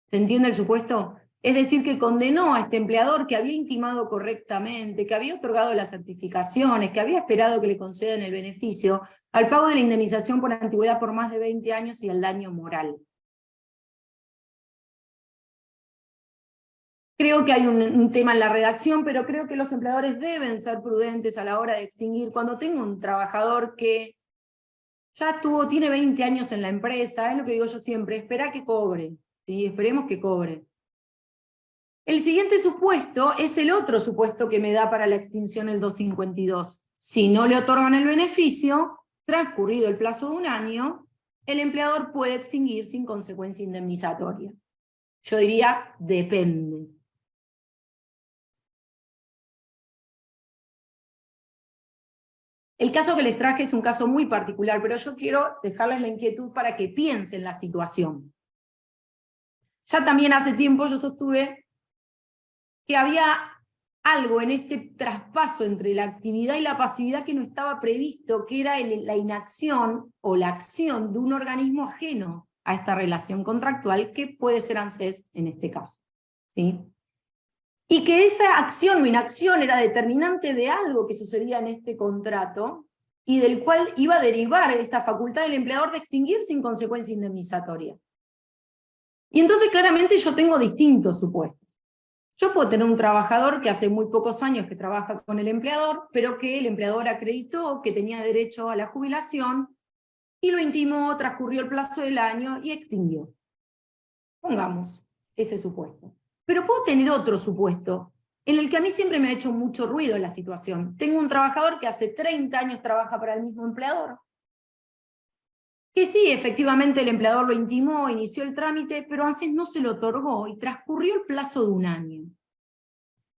¿Se entiende el supuesto? Es decir, que condenó a este empleador que había intimado correctamente, que había otorgado las certificaciones, que había esperado que le concedan el beneficio, al pago de la indemnización por antigüedad por más de 20 años y al daño moral. Creo que hay un tema en la redacción, pero creo que los empleadores deben ser prudentes a la hora de extinguir. Cuando tengo un trabajador que ya tiene 20 años en la empresa, es lo que digo yo siempre, espera que cobre, ¿sí? Esperemos que cobre. El siguiente supuesto es el otro supuesto que me da para la extinción el 252. Si no le otorgan el beneficio, transcurrido el plazo de 1 año, el empleador puede extinguir sin consecuencia indemnizatoria. Yo diría, depende. El caso que les traje es un caso muy particular, pero yo quiero dejarles la inquietud para que piensen la situación. Ya también hace tiempo yo sostuve que había algo en este traspaso entre la actividad y la pasividad que no estaba previsto, que era la inacción o la acción de un organismo ajeno a esta relación contractual, que puede ser ANSES en este caso, ¿sí? Y que esa acción o inacción era determinante de algo que sucedía en este contrato y del cual iba a derivar esta facultad del empleador de extinguir sin consecuencia indemnizatoria. Y entonces claramente yo tengo distintos supuestos. Yo puedo tener un trabajador que hace muy pocos años que trabaja con el empleador, pero que el empleador acreditó que tenía derecho a la jubilación y lo intimó, transcurrió el plazo del año y extinguió. Pongamos ese supuesto. Pero puedo tener otro supuesto, en el que a mí siempre me ha hecho mucho ruido la situación. Tengo un trabajador que hace 30 años trabaja para el mismo empleador, que sí, efectivamente el empleador lo intimó, inició el trámite, pero ANSES no se lo otorgó y transcurrió el plazo de un año.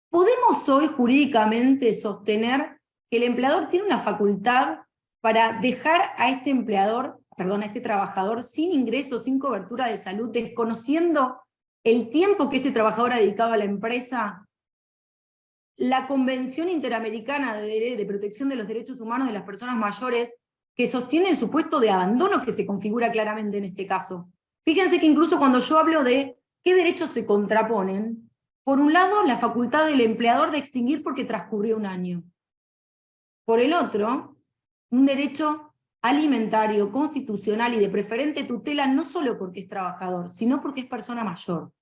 ¿Podemos hoy jurídicamente sostener que el empleador tiene una facultad para dejar a este empleador, perdón, a este trabajador sin ingresos, sin cobertura de salud, desconociendo el tiempo que este trabajador ha dedicado a la empresa? La Convención Interamericana de Protección de los Derechos Humanos de las Personas Mayores, que sostiene el supuesto de abandono que se configura claramente en este caso. Fíjense que incluso cuando yo hablo de qué derechos se contraponen, por un lado, la facultad del empleador de extinguir porque transcurrió un año. Por el otro, un derecho alimentario, constitucional y de preferente tutela, no solo porque es trabajador, sino porque es persona mayor,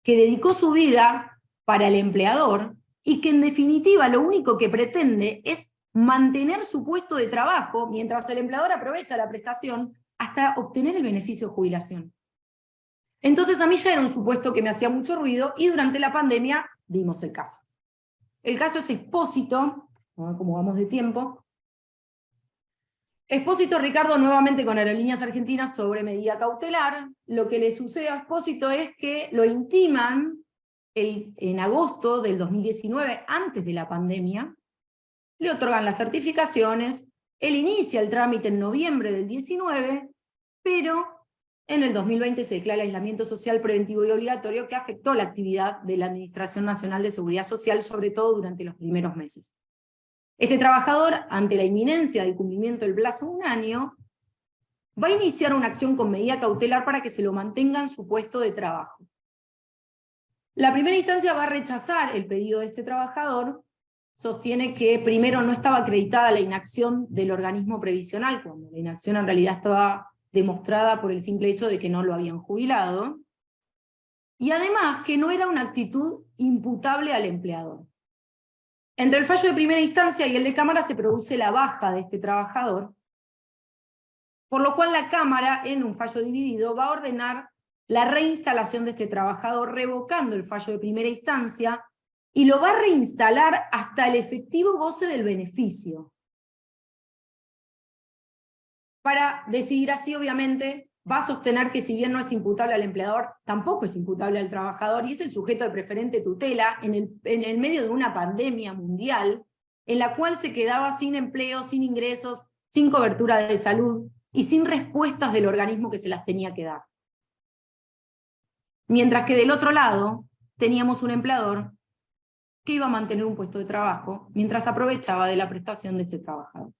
que dedicó su vida para el empleador y que en definitiva lo único que pretende es mantener su puesto de trabajo mientras el empleador aprovecha la prestación hasta obtener el beneficio de jubilación. Entonces a mí ya era un supuesto que me hacía mucho ruido y durante la pandemia vimos el caso. El caso es Expósito, como vamos de tiempo. Expósito Ricardo nuevamente con Aerolíneas Argentinas sobre medida cautelar. Lo que le sucede a Expósito es que lo intiman en agosto del 2019, antes de la pandemia, le otorgan las certificaciones, él inicia el trámite en noviembre del 19, pero en el 2020 se declara el aislamiento social preventivo y obligatorio que afectó la actividad de la Administración Nacional de Seguridad Social, sobre todo durante los primeros meses. Este trabajador, ante la inminencia del cumplimiento del plazo de un año, va a iniciar una acción con medida cautelar para que se lo mantenga en su puesto de trabajo. La primera instancia va a rechazar el pedido de este trabajador, sostiene que primero no estaba acreditada la inacción del organismo previsional, cuando la inacción en realidad estaba demostrada por el simple hecho de que no lo habían jubilado, y además que no era una actitud imputable al empleador. Entre el fallo de primera instancia y el de Cámara se produce la baja de este trabajador, por lo cual la Cámara, en un fallo dividido, va a ordenar la reinstalación de este trabajador, revocando el fallo de primera instancia, y lo va a reinstalar hasta el efectivo goce del beneficio. Para decidir así, obviamente, va a sostener que si bien no es imputable al empleador, tampoco es imputable al trabajador, y es el sujeto de preferente tutela en el medio de una pandemia mundial, en la cual se quedaba sin empleo, sin ingresos, sin cobertura de salud, y sin respuestas del organismo que se las tenía que dar. Mientras que del otro lado, teníamos un empleador que iba a mantener un puesto de trabajo mientras aprovechaba de la prestación de este trabajador.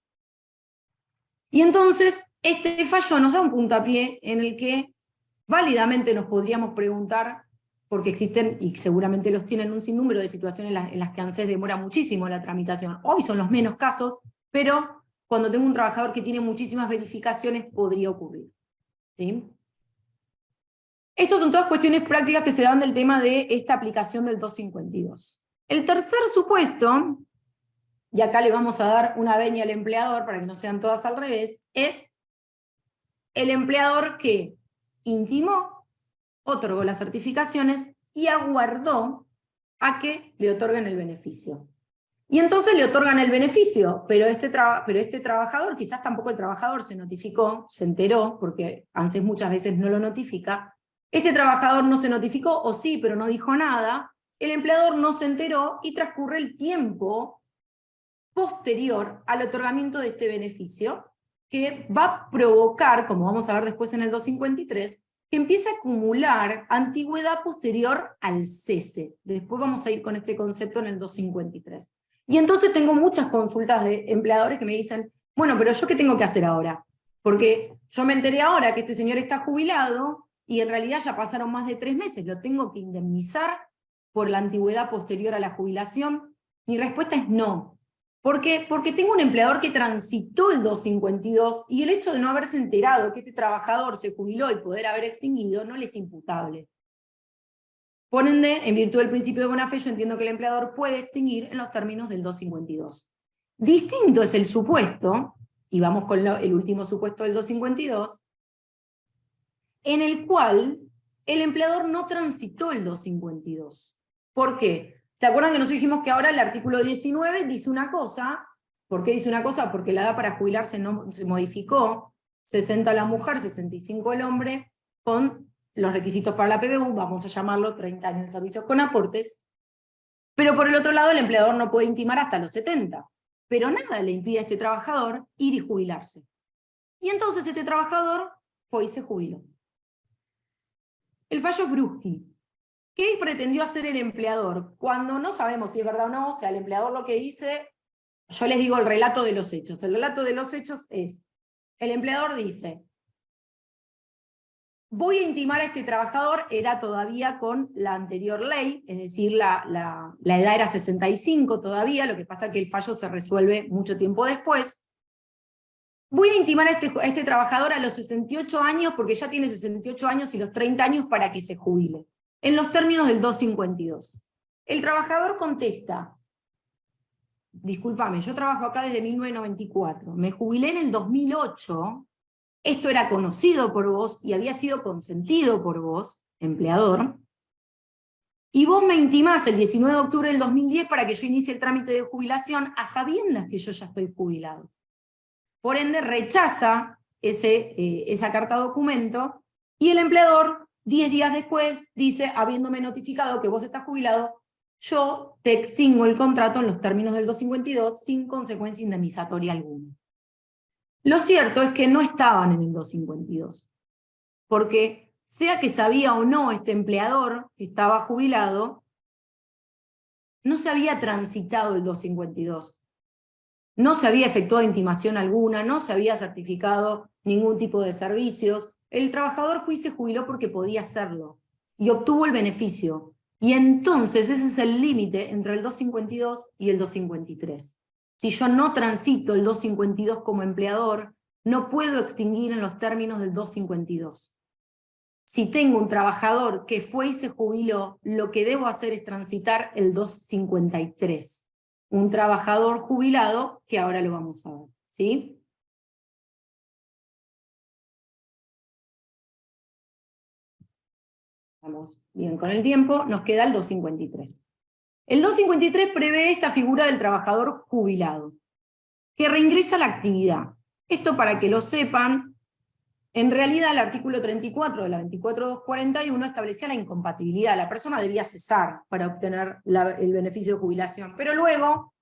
Y entonces, este fallo nos da un puntapié en el que válidamente nos podríamos preguntar, porque existen, y seguramente los tienen, un sinnúmero de situaciones en las que ANSES demora muchísimo la tramitación. Hoy son los menos casos, pero cuando tengo un trabajador que tiene muchísimas verificaciones, podría ocurrir. ¿Sí? Estas son todas cuestiones prácticas que se dan del tema de esta aplicación del 252. El tercer supuesto, y acá le vamos a dar una venia al empleador para que no sean todas al revés, es el empleador que intimó, otorgó las certificaciones y aguardó a que le otorguen el beneficio. Y entonces le otorgan el beneficio, pero este trabajador, quizás tampoco el trabajador se notificó, se enteró, porque ANSES muchas veces no lo notifica, este trabajador no se notificó, o sí, pero no dijo nada, el empleador no se enteró y transcurre el tiempo posterior al otorgamiento de este beneficio, que va a provocar, como vamos a ver después en el 253, que empiece a acumular antigüedad posterior al cese. Después vamos a ir con este concepto en el 253. Y entonces tengo muchas consultas de empleadores que me dicen, bueno, pero ¿yo qué tengo que hacer ahora? Porque yo me enteré ahora que este señor está jubilado y en realidad ya pasaron más de 3 meses, ¿lo tengo que indemnizar por la antigüedad posterior a la jubilación? Mi respuesta es no. ¿Por qué? Porque tengo un empleador que transitó el 252 y el hecho de no haberse enterado que este trabajador se jubiló y poder haber extinguido no le es imputable. Por ende, en virtud del principio de buena fe, yo entiendo que el empleador puede extinguir en los términos del 252. Distinto es el supuesto y vamos con el último supuesto del 252, en el cual el empleador no transitó el 252. ¿Por qué? ¿Se acuerdan que nos dijimos que ahora el artículo 19 dice una cosa? ¿Por qué dice una cosa? Porque la edad para jubilarse no se modificó, 60 la mujer, 65 el hombre, con los requisitos para la PBU, vamos a llamarlo 30 años de servicios con aportes, pero por el otro lado el empleador no puede intimar hasta los 70, pero nada le impide a este trabajador ir y jubilarse. Y entonces este trabajador fue y se jubiló. El fallo Bruschi. ¿Qué pretendió hacer el empleador? Cuando no sabemos si es verdad o no, o sea, el empleador lo que dice, yo les digo el relato de los hechos. El relato de los hechos es, el empleador dice, voy a intimar a este trabajador, era todavía con la anterior ley, es decir, la edad era 65 todavía, lo que pasa que el fallo se resuelve mucho tiempo después. Voy a intimar a este trabajador a los 68 años, porque ya tiene 68 años y los 30 años para que se jubile, en los términos del 252. El trabajador contesta, discúlpame, yo trabajo acá desde 1994, me jubilé en el 2008, esto era conocido por vos y había sido consentido por vos, empleador, y vos me intimás el 19 de octubre del 2010 para que yo inicie el trámite de jubilación a sabiendas que yo ya estoy jubilado. Por ende, rechaza esa carta documento y el empleador, 10 días después, dice, habiéndome notificado que vos estás jubilado, yo te extingo el contrato en los términos del 252 sin consecuencia indemnizatoria alguna. Lo cierto es que no estaban en el 252, porque sea que sabía o no este empleador que estaba jubilado, no se había transitado el 252. No se había efectuado intimación alguna, no se había certificado ningún tipo de servicios. El trabajador fue y se jubiló porque podía hacerlo, y obtuvo el beneficio. Y entonces ese es el límite entre el 252 y el 253. Si yo no transito el 252 como empleador, no puedo extinguir en los términos del 252. Si tengo un trabajador que fue y se jubiló, lo que debo hacer es transitar el 253. Un trabajador jubilado, que ahora lo vamos a ver, ¿sí? Vamos bien con el tiempo, nos queda el 253. El 253 prevé esta figura del trabajador jubilado, que reingresa a la actividad. Esto para que lo sepan, en realidad el artículo 34 de la 24241 establecía la incompatibilidad, la persona debía cesar para obtener el beneficio de jubilación, pero luego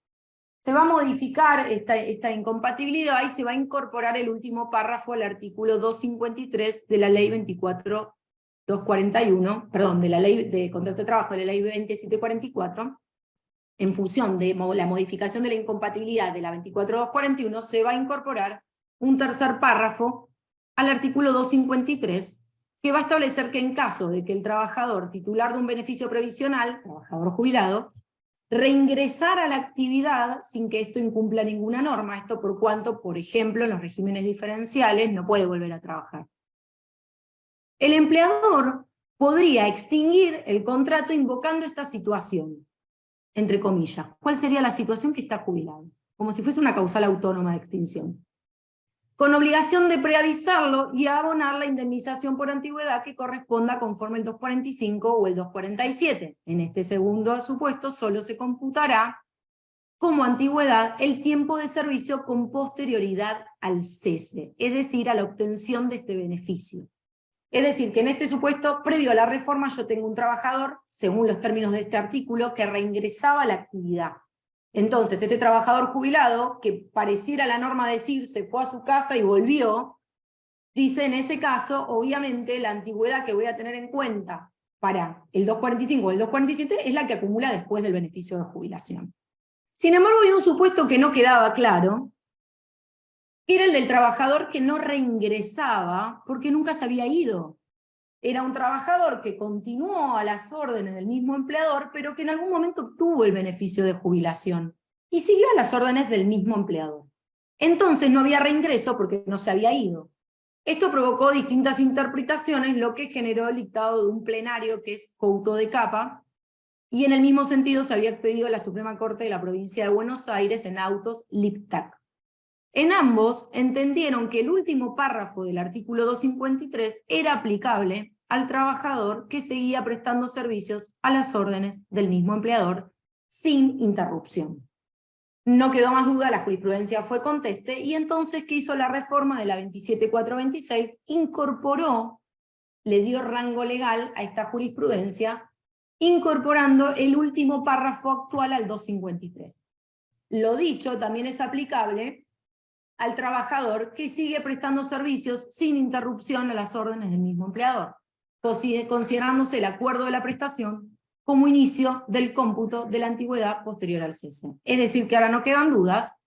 se va a modificar esta incompatibilidad y se va a incorporar el último párrafo al artículo 253 de la ley 24241, perdón, de la ley de contrato de trabajo de la ley 2744, en función de la modificación de la incompatibilidad de la 24241, se va a incorporar un tercer párrafo al artículo 253, que va a establecer que en caso de que el trabajador titular de un beneficio previsional, trabajador jubilado, reingresar a la actividad sin que esto incumpla ninguna norma, esto por cuanto, por ejemplo, en los regímenes diferenciales no puede volver a trabajar. El empleador podría extinguir el contrato invocando esta situación, entre comillas. ¿Cuál sería la situación? Que está jubilado, como si fuese una causal autónoma de extinción, con obligación de preavisarlo y abonar la indemnización por antigüedad que corresponda conforme el 245 o el 247. En este segundo supuesto solo se computará como antigüedad el tiempo de servicio con posterioridad al cese, es decir, a la obtención de este beneficio. Es decir, que en este supuesto, previo a la reforma, yo tengo un trabajador, según los términos de este artículo, que reingresaba a la actividad. Entonces, este trabajador jubilado, que pareciera la norma decir se fue a su casa y volvió, dice en ese caso, obviamente, la antigüedad que voy a tener en cuenta para el 245 o el 247 es la que acumula después del beneficio de jubilación. Sin embargo, hay un supuesto que no quedaba claro, que era el del trabajador que no reingresaba porque nunca se había ido. Era un trabajador que continuó a las órdenes del mismo empleador, pero que en algún momento obtuvo el beneficio de jubilación y siguió a las órdenes del mismo empleador. Entonces no había reingreso porque no se había ido. Esto provocó distintas interpretaciones, lo que generó el dictado de un plenario que es Couto de Capa, y en el mismo sentido se había expedido la Suprema Corte de la Provincia de Buenos Aires en autos Liptac. En ambos entendieron que el último párrafo del artículo 253 era aplicable al trabajador que seguía prestando servicios a las órdenes del mismo empleador sin interrupción. No quedó más duda, la jurisprudencia fue conteste, y entonces, ¿qué hizo la reforma de la 27426? Incorporó, le dio rango legal a esta jurisprudencia, incorporando el último párrafo actual al 253. Lo dicho también es aplicable al trabajador que sigue prestando servicios sin interrupción a las órdenes del mismo empleador, considerándose el acuerdo de la prestación como inicio del cómputo de la antigüedad posterior al cese. Es decir, que ahora no quedan dudas,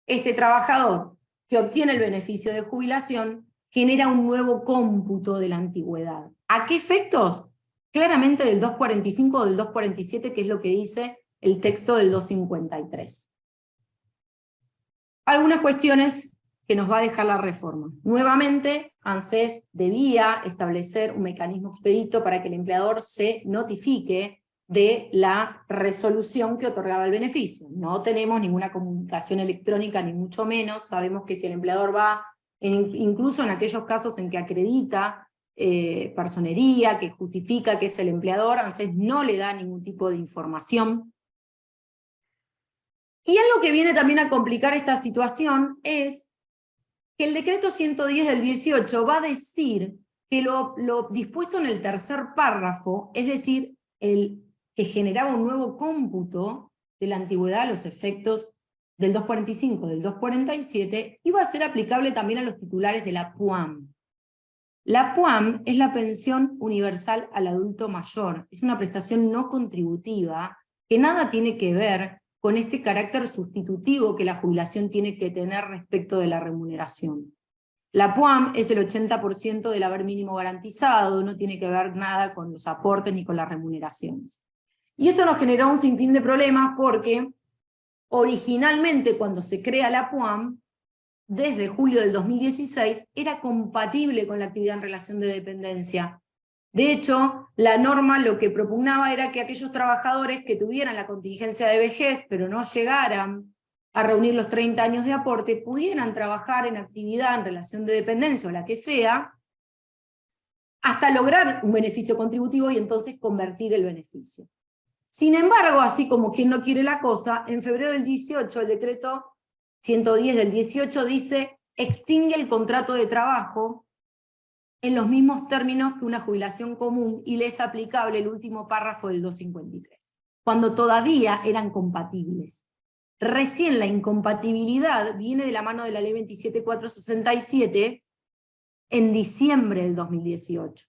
este trabajador que obtiene el beneficio de jubilación genera un nuevo cómputo de la antigüedad. ¿A qué efectos? Claramente del 245 o del 247, que es lo que dice el texto del 253. Algunas cuestiones que nos va a dejar la reforma. Nuevamente, ANSES debía establecer un mecanismo expedito para que el empleador se notifique de la resolución que otorgaba el beneficio. No tenemos ninguna comunicación electrónica, ni mucho menos. Sabemos que si el empleador va, incluso en aquellos casos en que acredita personería, que justifica que es el empleador, ANSES no le da ningún tipo de información. Y algo que viene también a complicar esta situación es que el decreto 110 del 18 va a decir que lo dispuesto en el tercer párrafo, es decir, el que generaba un nuevo cómputo de la antigüedad a los efectos del 245, del 247, iba a ser aplicable también a los titulares de la PUAM. La PUAM es la pensión universal al adulto mayor, es una prestación no contributiva que nada tiene que ver con este carácter sustitutivo que la jubilación tiene que tener respecto de la remuneración. La PUAM es el 80% del haber mínimo garantizado, no tiene que ver nada con los aportes ni con las remuneraciones. Y esto nos generó un sinfín de problemas porque originalmente cuando se crea la PUAM, desde julio del 2016, era compatible con la actividad en relación de dependencia. De hecho, la norma lo que propugnaba era que aquellos trabajadores que tuvieran la contingencia de vejez, pero no llegaran a reunir los 30 años de aporte, pudieran trabajar en actividad en relación de dependencia o la que sea, hasta lograr un beneficio contributivo y entonces convertir el beneficio. Sin embargo, así como quien no quiere la cosa, en febrero del 18, el decreto 110 del 18 dice, extingue el contrato de trabajo en los mismos términos que una jubilación común y le es aplicable el último párrafo del 253, cuando todavía eran compatibles. Recién la incompatibilidad viene de la mano de la ley 27467 en diciembre del 2018.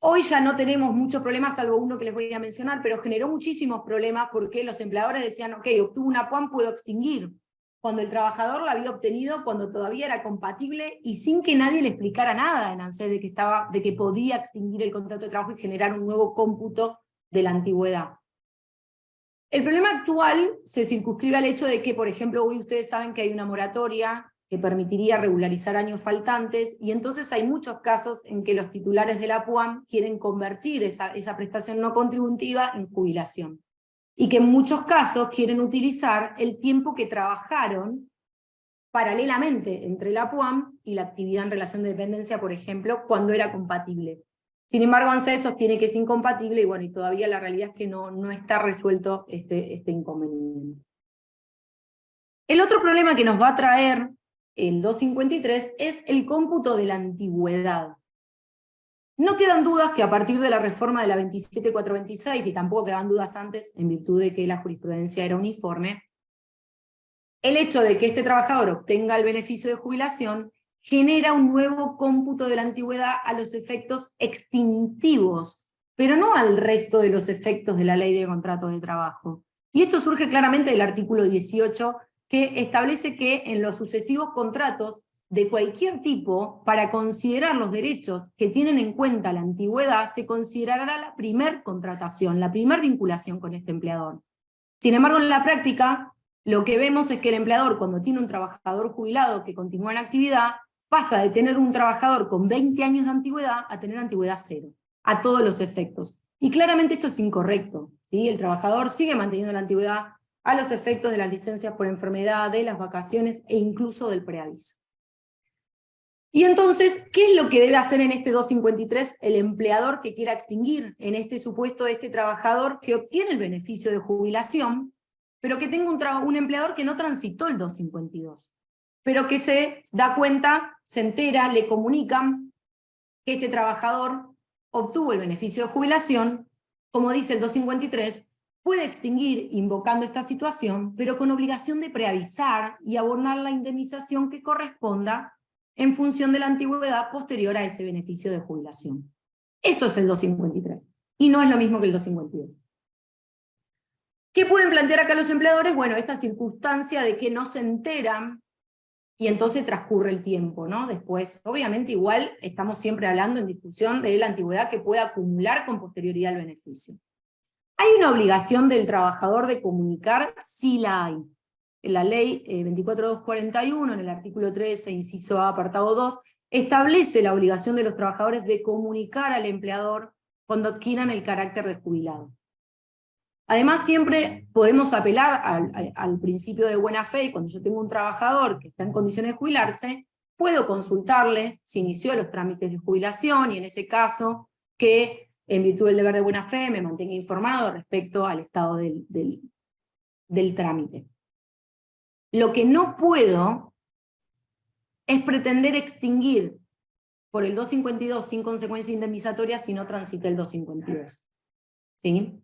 Hoy ya no tenemos muchos problemas, salvo uno que les voy a mencionar, pero generó muchísimos problemas porque los empleadores decían, ok, obtuvo una PUAM, puedo extinguir, cuando el trabajador la había obtenido cuando todavía era compatible y sin que nadie le explicara nada en ANSES de que podía extinguir el contrato de trabajo y generar un nuevo cómputo de la antigüedad. El problema actual se circunscribe al hecho de que, por ejemplo, hoy ustedes saben que hay una moratoria que permitiría regularizar años faltantes, y entonces hay muchos casos en que los titulares de la PUAM quieren convertir esa prestación no contributiva en jubilación. Y que en muchos casos quieren utilizar el tiempo que trabajaron paralelamente entre la PUAM y la actividad en relación de dependencia, por ejemplo, cuando era compatible. Sin embargo, ANSES sostiene que es incompatible y bueno, y todavía la realidad es que no está resuelto este inconveniente. El otro problema que nos va a traer el 253 es el cómputo de la antigüedad. No quedan dudas que a partir de la reforma de la 27426, y tampoco quedan dudas antes, en virtud de que la jurisprudencia era uniforme, el hecho de que este trabajador obtenga el beneficio de jubilación genera un nuevo cómputo de la antigüedad a los efectos extintivos, pero no al resto de los efectos de la ley de contrato de trabajo. Y esto surge claramente del artículo 18, que establece que en los sucesivos contratos de cualquier tipo, para considerar los derechos que tienen en cuenta la antigüedad, se considerará la primer contratación, la primer vinculación con este empleador. Sin embargo, en la práctica, lo que vemos es que el empleador, cuando tiene un trabajador jubilado que continúa en actividad, pasa de tener un trabajador con 20 años de antigüedad a tener antigüedad cero, a todos los efectos. Y claramente esto es incorrecto, ¿sí? El trabajador sigue manteniendo la antigüedad a los efectos de las licencias por enfermedad, de las vacaciones e incluso del preaviso. Y entonces, ¿qué es lo que debe hacer en este 253 el empleador que quiera extinguir, en este supuesto, este trabajador que obtiene el beneficio de jubilación, pero que tenga un empleador que no transitó el 252, pero que se da cuenta, se entera, le comunican que este trabajador obtuvo el beneficio de jubilación, como dice el 253, puede extinguir invocando esta situación, pero con obligación de preavisar y abonar la indemnización que corresponda en función de la antigüedad posterior a ese beneficio de jubilación. Eso es el 253, y no es lo mismo que el 252. ¿Qué pueden plantear acá los empleadores? Bueno, esta circunstancia de que no se enteran y entonces transcurre el tiempo, ¿no? Después, obviamente igual estamos siempre hablando en discusión de la antigüedad que pueda acumular con posterioridad al beneficio. ¿Hay una obligación del trabajador de comunicar? Sí la hay. En la ley 24241, en el artículo 13, inciso A, apartado 2, establece la obligación de los trabajadores de comunicar al empleador cuando adquieran el carácter de jubilado. Además, siempre podemos apelar al principio de buena fe, y cuando yo tengo un trabajador que está en condiciones de jubilarse, puedo consultarle si inició los trámites de jubilación, y en ese caso, que en virtud del deber de buena fe me mantenga informado respecto al estado del trámite. Lo que no puedo es pretender extinguir por el 252 sin consecuencia indemnizatoria si no transité el 252. ¿Sí?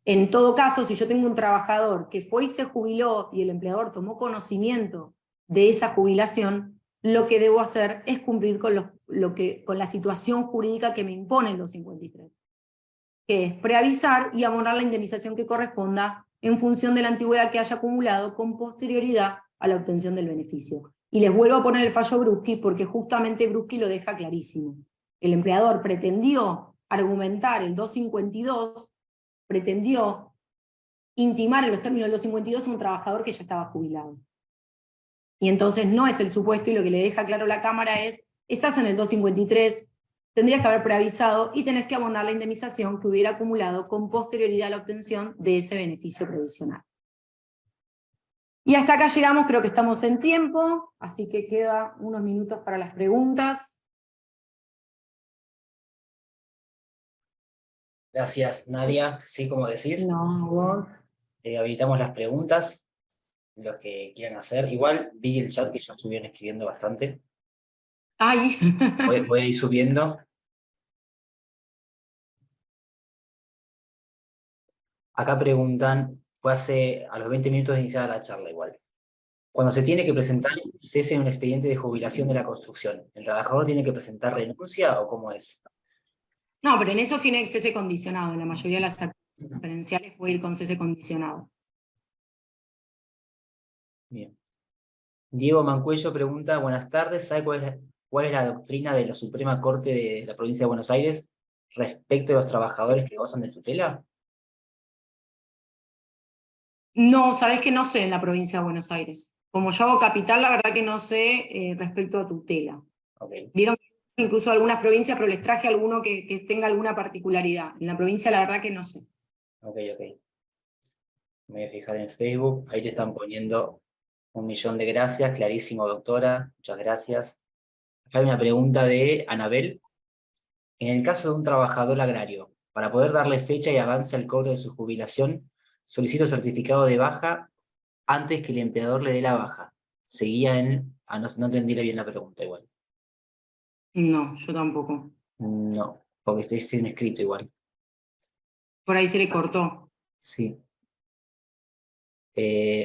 En todo caso, si yo tengo un trabajador que fue y se jubiló y el empleador tomó conocimiento de esa jubilación, lo que debo hacer es cumplir con la situación jurídica que me impone el 253, que es preavisar y abonar la indemnización que corresponda en función de la antigüedad que haya acumulado con posterioridad a la obtención del beneficio. Y les vuelvo a poner el fallo Bruschi porque justamente Bruschi lo deja clarísimo. El empleador pretendió argumentar el 252, pretendió intimar en los términos del 252 a un trabajador que ya estaba jubilado. Y entonces no es el supuesto, y lo que le deja claro la Cámara es, estás en el 253, tendrías que haber preavisado y tenés que abonar la indemnización que hubiera acumulado con posterioridad a la obtención de ese beneficio previsional. Y hasta acá llegamos, creo que estamos en tiempo, así que queda unos minutos para las preguntas. Gracias, Nadia. Sí, como decís, No, vos. habilitamos las preguntas, los que quieran hacer. Igual vi el chat que ya estuvieron escribiendo bastante. Ay. Voy a ir subiendo. Acá preguntan, fue a los 20 minutos de iniciada la charla igual. Cuando se tiene que presentar cese en un expediente de jubilación de la construcción, ¿el trabajador tiene que presentar renuncia o cómo es? No, pero en eso tiene cese condicionado. En la mayoría de las actividades preferenciales puede ir con cese condicionado. Bien. Diego Mancuello pregunta, buenas tardes, ¿sabe cuál es la doctrina de la Suprema Corte de la Provincia de Buenos Aires respecto a los trabajadores que gozan de tutela? No, sabés que no sé en la provincia de Buenos Aires. Como yo hago capital, la verdad que no sé respecto a tutela. Okay. Vieron incluso algunas provincias, pero les traje alguno que tenga alguna particularidad. En la provincia la verdad que no sé. Ok. Me voy a fijar en Facebook, ahí te están poniendo 1.000.000 de gracias, clarísimo doctora, muchas gracias. Acá hay una pregunta de Anabel. En el caso de un trabajador agrario, para poder darle fecha y avance al cobro de su jubilación, solicito certificado de baja antes que el empleador le dé la baja. Seguía en... no entendí bien la pregunta igual. No, yo tampoco. No, porque estoy sin escrito igual. Por ahí se le cortó. Sí.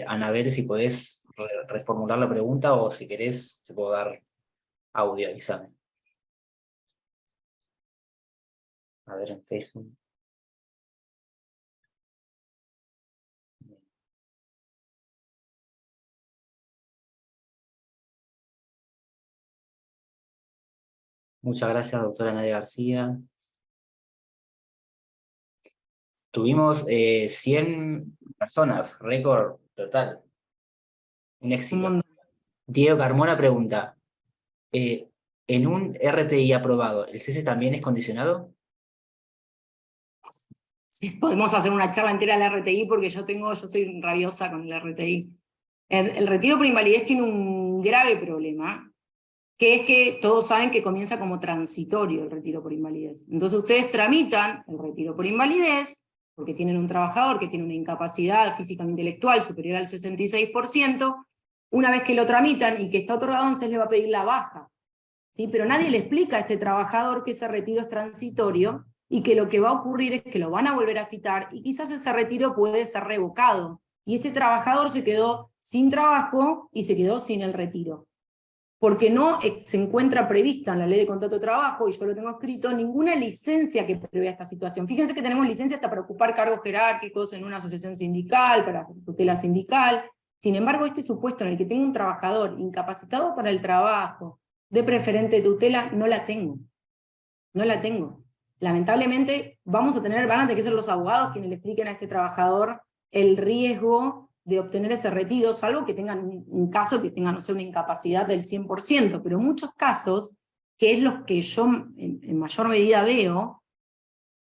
Anabel, si podés reformular la pregunta o si querés, te puedo dar audio, avísame. A ver en Facebook. Muchas gracias, doctora Nadia García. Tuvimos 100 personas, récord total. Un éxito. Diego Carmona pregunta, ¿en un RTI aprobado, el cese también es condicionado? podemos hacer una charla entera del RTI, porque yo soy rabiosa con el RTI. El retiro por invalidez tiene un grave problema, que es que todos saben que comienza como transitorio el retiro por invalidez. Entonces ustedes tramitan el retiro por invalidez, porque tienen un trabajador que tiene una incapacidad física o intelectual superior al 66%, una vez que lo tramitan y que está otorgado, entonces le va a pedir la baja. ¿Sí? Pero nadie le explica a este trabajador que ese retiro es transitorio, y que lo que va a ocurrir es que lo van a volver a citar, y quizás ese retiro puede ser revocado. Y este trabajador se quedó sin trabajo y se quedó sin el retiro. Porque no se encuentra prevista en la ley de contrato de trabajo, y yo lo tengo escrito, ninguna licencia que prevea esta situación. Fíjense que tenemos licencia hasta para ocupar cargos jerárquicos en una asociación sindical, para tutela sindical. Sin embargo, este supuesto en el que tengo un trabajador incapacitado para el trabajo, de preferente tutela, no la tengo. No la tengo. Lamentablemente van a tener que ser los abogados quienes le expliquen a este trabajador el riesgo de obtener ese retiro, salvo que tengan un caso que tengan, no sé, una incapacidad del 100%, pero en muchos casos, que es lo que yo en mayor medida veo,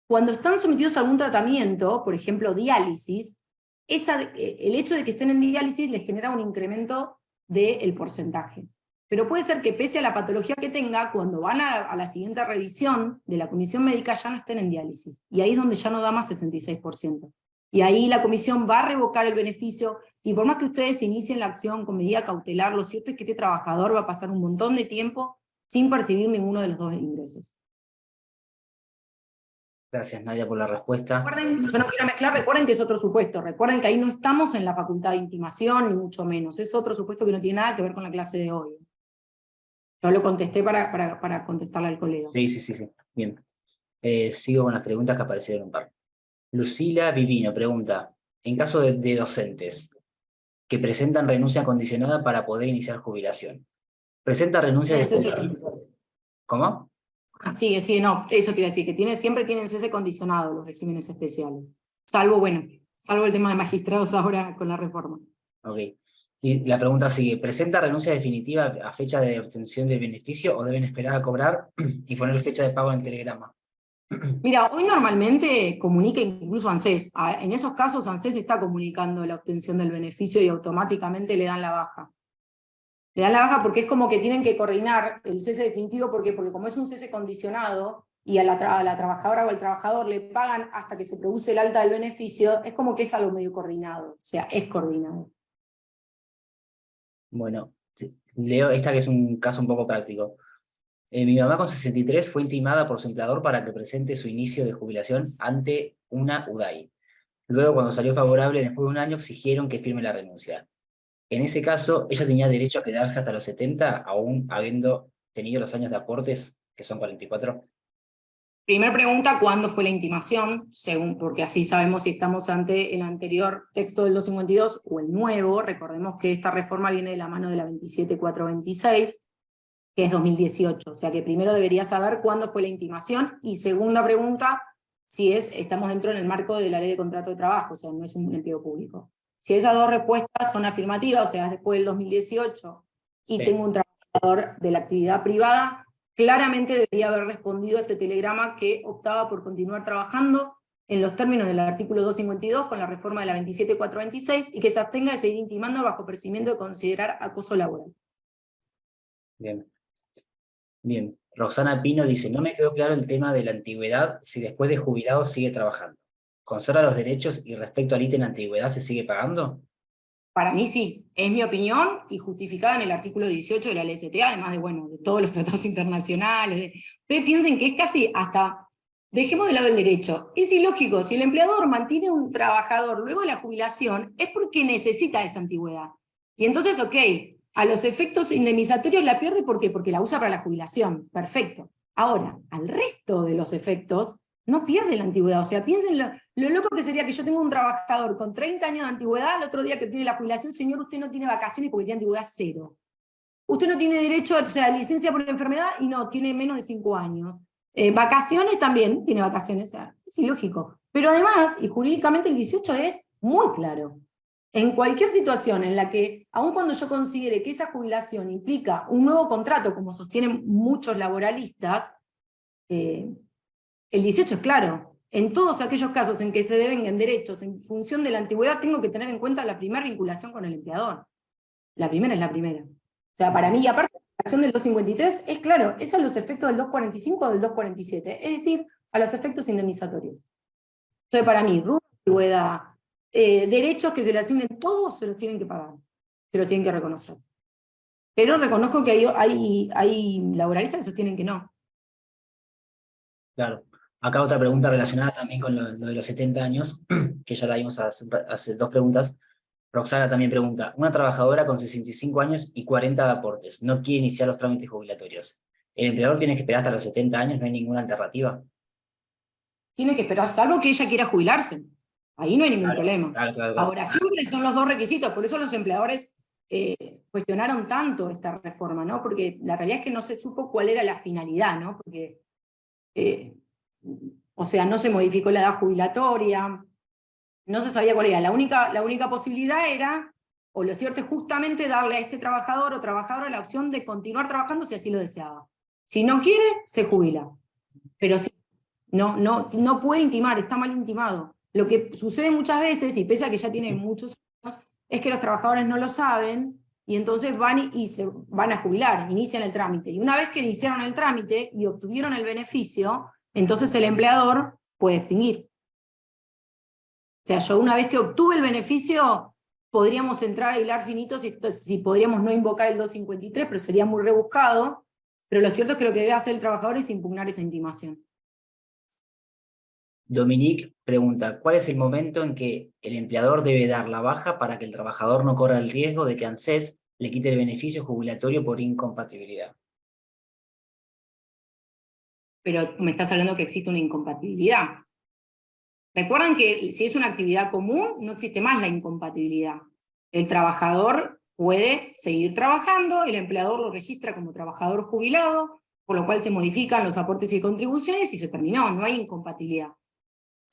cuando están sometidos a algún tratamiento, por ejemplo diálisis, el hecho de que estén en diálisis les genera un incremento del porcentaje. Pero puede ser que pese a la patología que tenga, cuando van a la siguiente revisión de la comisión médica ya no estén en diálisis, y ahí es donde ya no da más 66%. Y ahí la comisión va a revocar el beneficio, y por más que ustedes inicien la acción con medida cautelar, lo cierto es que este trabajador va a pasar un montón de tiempo sin percibir ninguno de los dos ingresos. Gracias, Nadia, por la respuesta. Recuerden, yo no quiero mezclar, recuerden que es otro supuesto, recuerden que ahí no estamos en la facultad de intimación, ni mucho menos, es otro supuesto que no tiene nada que ver con la clase de hoy. Yo lo contesté para contestarle al colega. Sí. Bien. Sigo con las preguntas que aparecieron un par. Lucila Vivino pregunta, en caso de docentes que presentan renuncia condicionada para poder iniciar jubilación, ¿presenta renuncia definitiva? ¿Cómo? Sí, no, eso te iba a decir, que siempre tienen cese condicionado los regímenes especiales. Salvo el tema de magistrados ahora con la reforma. Ok. Y la pregunta sigue, ¿presenta renuncia definitiva a fecha de obtención del beneficio o deben esperar a cobrar y poner fecha de pago en el telegrama? Mira, hoy normalmente comunica incluso ANSES. En esos casos ANSES está comunicando la obtención del beneficio y automáticamente le dan la baja. Le dan la baja porque es como que tienen que coordinar el cese definitivo, porque como es un cese condicionado y a la trabajadora o al trabajador le pagan hasta que se produce el alta del beneficio, es como que es algo medio coordinado, o sea, es coordinado. Bueno, leo esta que es un caso un poco práctico. Mi mamá con 63 fue intimada por su empleador para que presente su inicio de jubilación ante una UDAI. Luego, cuando salió favorable, después de un año, exigieron que firme la renuncia. En ese caso, ella tenía derecho a quedarse hasta los 70, aún habiendo tenido los años de aportes, que son 44. Primera pregunta, ¿cuándo fue la intimación? Porque así sabemos si estamos ante el anterior texto del 252 o el nuevo. Recordemos que esta reforma viene de la mano de la 27426, que es 2018. O sea que primero debería saber cuándo fue la intimación. Y segunda pregunta, si estamos dentro del marco de la ley de contrato de trabajo, o sea, no es un empleo público. Si esas dos respuestas son afirmativas, o sea, es después del 2018, y sí, tengo un trabajador de la actividad privada, claramente debería haber respondido a ese telegrama que optaba por continuar trabajando en los términos del artículo 252 con la reforma de la 27426 y que se abstenga de seguir intimando bajo percibimiento de considerar acoso laboral. Bien. Roxana Pino dice, no me quedó claro el tema de la antigüedad si después de jubilado sigue trabajando. ¿Conserva los derechos y respecto al ítem antigüedad se sigue pagando? Para mí sí, es mi opinión y justificada en el artículo 18 de la LSTA, además de todos los tratados internacionales. Ustedes piensen que es casi hasta, dejemos de lado el derecho, es ilógico, si el empleador mantiene un trabajador luego de la jubilación, es porque necesita esa antigüedad. Y entonces, ok, a los efectos indemnizatorios la pierde, ¿por qué? Porque la usa para la jubilación, perfecto. Ahora, al resto de los efectos, no pierde la antigüedad. O sea, piensen lo loco que sería que yo tenga un trabajador con 30 años de antigüedad, el otro día que tiene la jubilación, señor, usted no tiene vacaciones porque tiene antigüedad 0. Usted no tiene derecho, o sea, licencia por la enfermedad y no, tiene menos de 5 años. Vacaciones también, tiene vacaciones, o sea, es ilógico. Pero además, y jurídicamente el 18 es muy claro. En cualquier situación en la que, aun cuando yo considere que esa jubilación implica un nuevo contrato, como sostienen muchos laboralistas, el 18 es claro. en todos aquellos casos en que se devengan derechos en función de la antigüedad, tengo que tener en cuenta la primera vinculación con el empleador. La primera es la primera. O sea, para mí, y aparte la acción del 253, es claro, es a los efectos del 245 o del 247, es decir, a los efectos indemnizatorios. Entonces, para mí, rubro de antigüedad, derechos que se le asignen, todos se los tienen que pagar, se los tienen que reconocer. Pero reconozco que hay laboralistas que sostienen que no. Claro. Acá otra pregunta relacionada también con lo de los 70 años, que ya la vimos hace 2 preguntas. Roxana también pregunta, una trabajadora con 65 años y 40 de aportes, no quiere iniciar los trámites jubilatorios. ¿El empleador tiene que esperar hasta los 70 años? ¿No hay ninguna alternativa? Tiene que esperar, salvo que ella quiera jubilarse. Ahí no hay ningún problema. Claro. Ahora, siempre son los 2 requisitos, por eso los empleadores cuestionaron tanto esta reforma, ¿no? Porque la realidad es que no se supo cuál era la finalidad, ¿no? Porque, o sea, no se modificó la edad jubilatoria, no se sabía cuál era. La única posibilidad era, o lo cierto es justamente darle a este trabajador o trabajadora la opción de continuar trabajando si así lo deseaba. Si no quiere, se jubila. Pero si no puede intimar, está mal intimado. Lo que sucede muchas veces, y pese a que ya tiene muchos años, es que los trabajadores no lo saben, y entonces van y se van a jubilar, inician el trámite. Y una vez que iniciaron el trámite y obtuvieron el beneficio, entonces el empleador puede extinguir. O sea, yo una vez que obtuve el beneficio, podríamos entrar a hilar finitos si podríamos no invocar el 253, pero sería muy rebuscado. Pero lo cierto es que lo que debe hacer el trabajador es impugnar esa intimación. Dominique pregunta, ¿cuál es el momento en que el empleador debe dar la baja para que el trabajador no corra el riesgo de que ANSES le quite el beneficio jubilatorio por incompatibilidad? Pero me estás hablando que existe una incompatibilidad. Recuerden que si es una actividad común, no existe más la incompatibilidad. El trabajador puede seguir trabajando, el empleador lo registra como trabajador jubilado, por lo cual se modifican los aportes y contribuciones y se terminó, no hay incompatibilidad.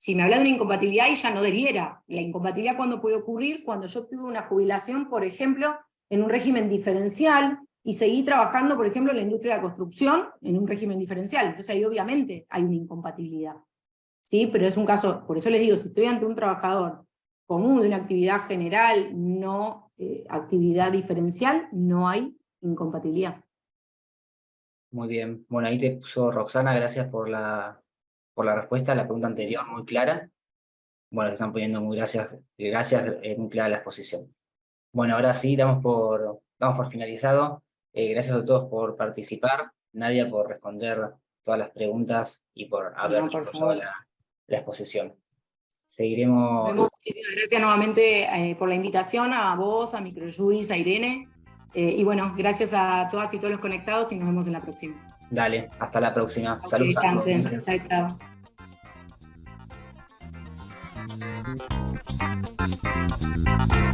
Si me habla de una incompatibilidad, ahí ya no debiera. La incompatibilidad, ¿cuándo puede ocurrir? Cuando yo tuve una jubilación, por ejemplo, en un régimen diferencial, y seguí trabajando, por ejemplo, en la industria de la construcción, en un régimen diferencial. Entonces ahí obviamente hay una incompatibilidad. ¿Sí? Pero es un caso, por eso les digo, si estoy ante un trabajador común de una actividad general, no actividad diferencial, no hay incompatibilidad. Muy bien. Bueno, ahí te puso Roxana, gracias por la respuesta a la pregunta anterior, muy clara. Bueno, te están poniendo muy gracias, muy clara la exposición. Bueno, ahora sí, damos por finalizado. Gracias a todos por participar, Nadia por responder todas las preguntas y por haber desarrollado la exposición. Seguiremos. Muchísimas gracias nuevamente por la invitación, a vos, a Microjuris, a Irene. Y bueno, gracias a todas y todos los conectados y nos vemos en la próxima. Dale, hasta la próxima. Okay, Saludos a todos. Chao, chao.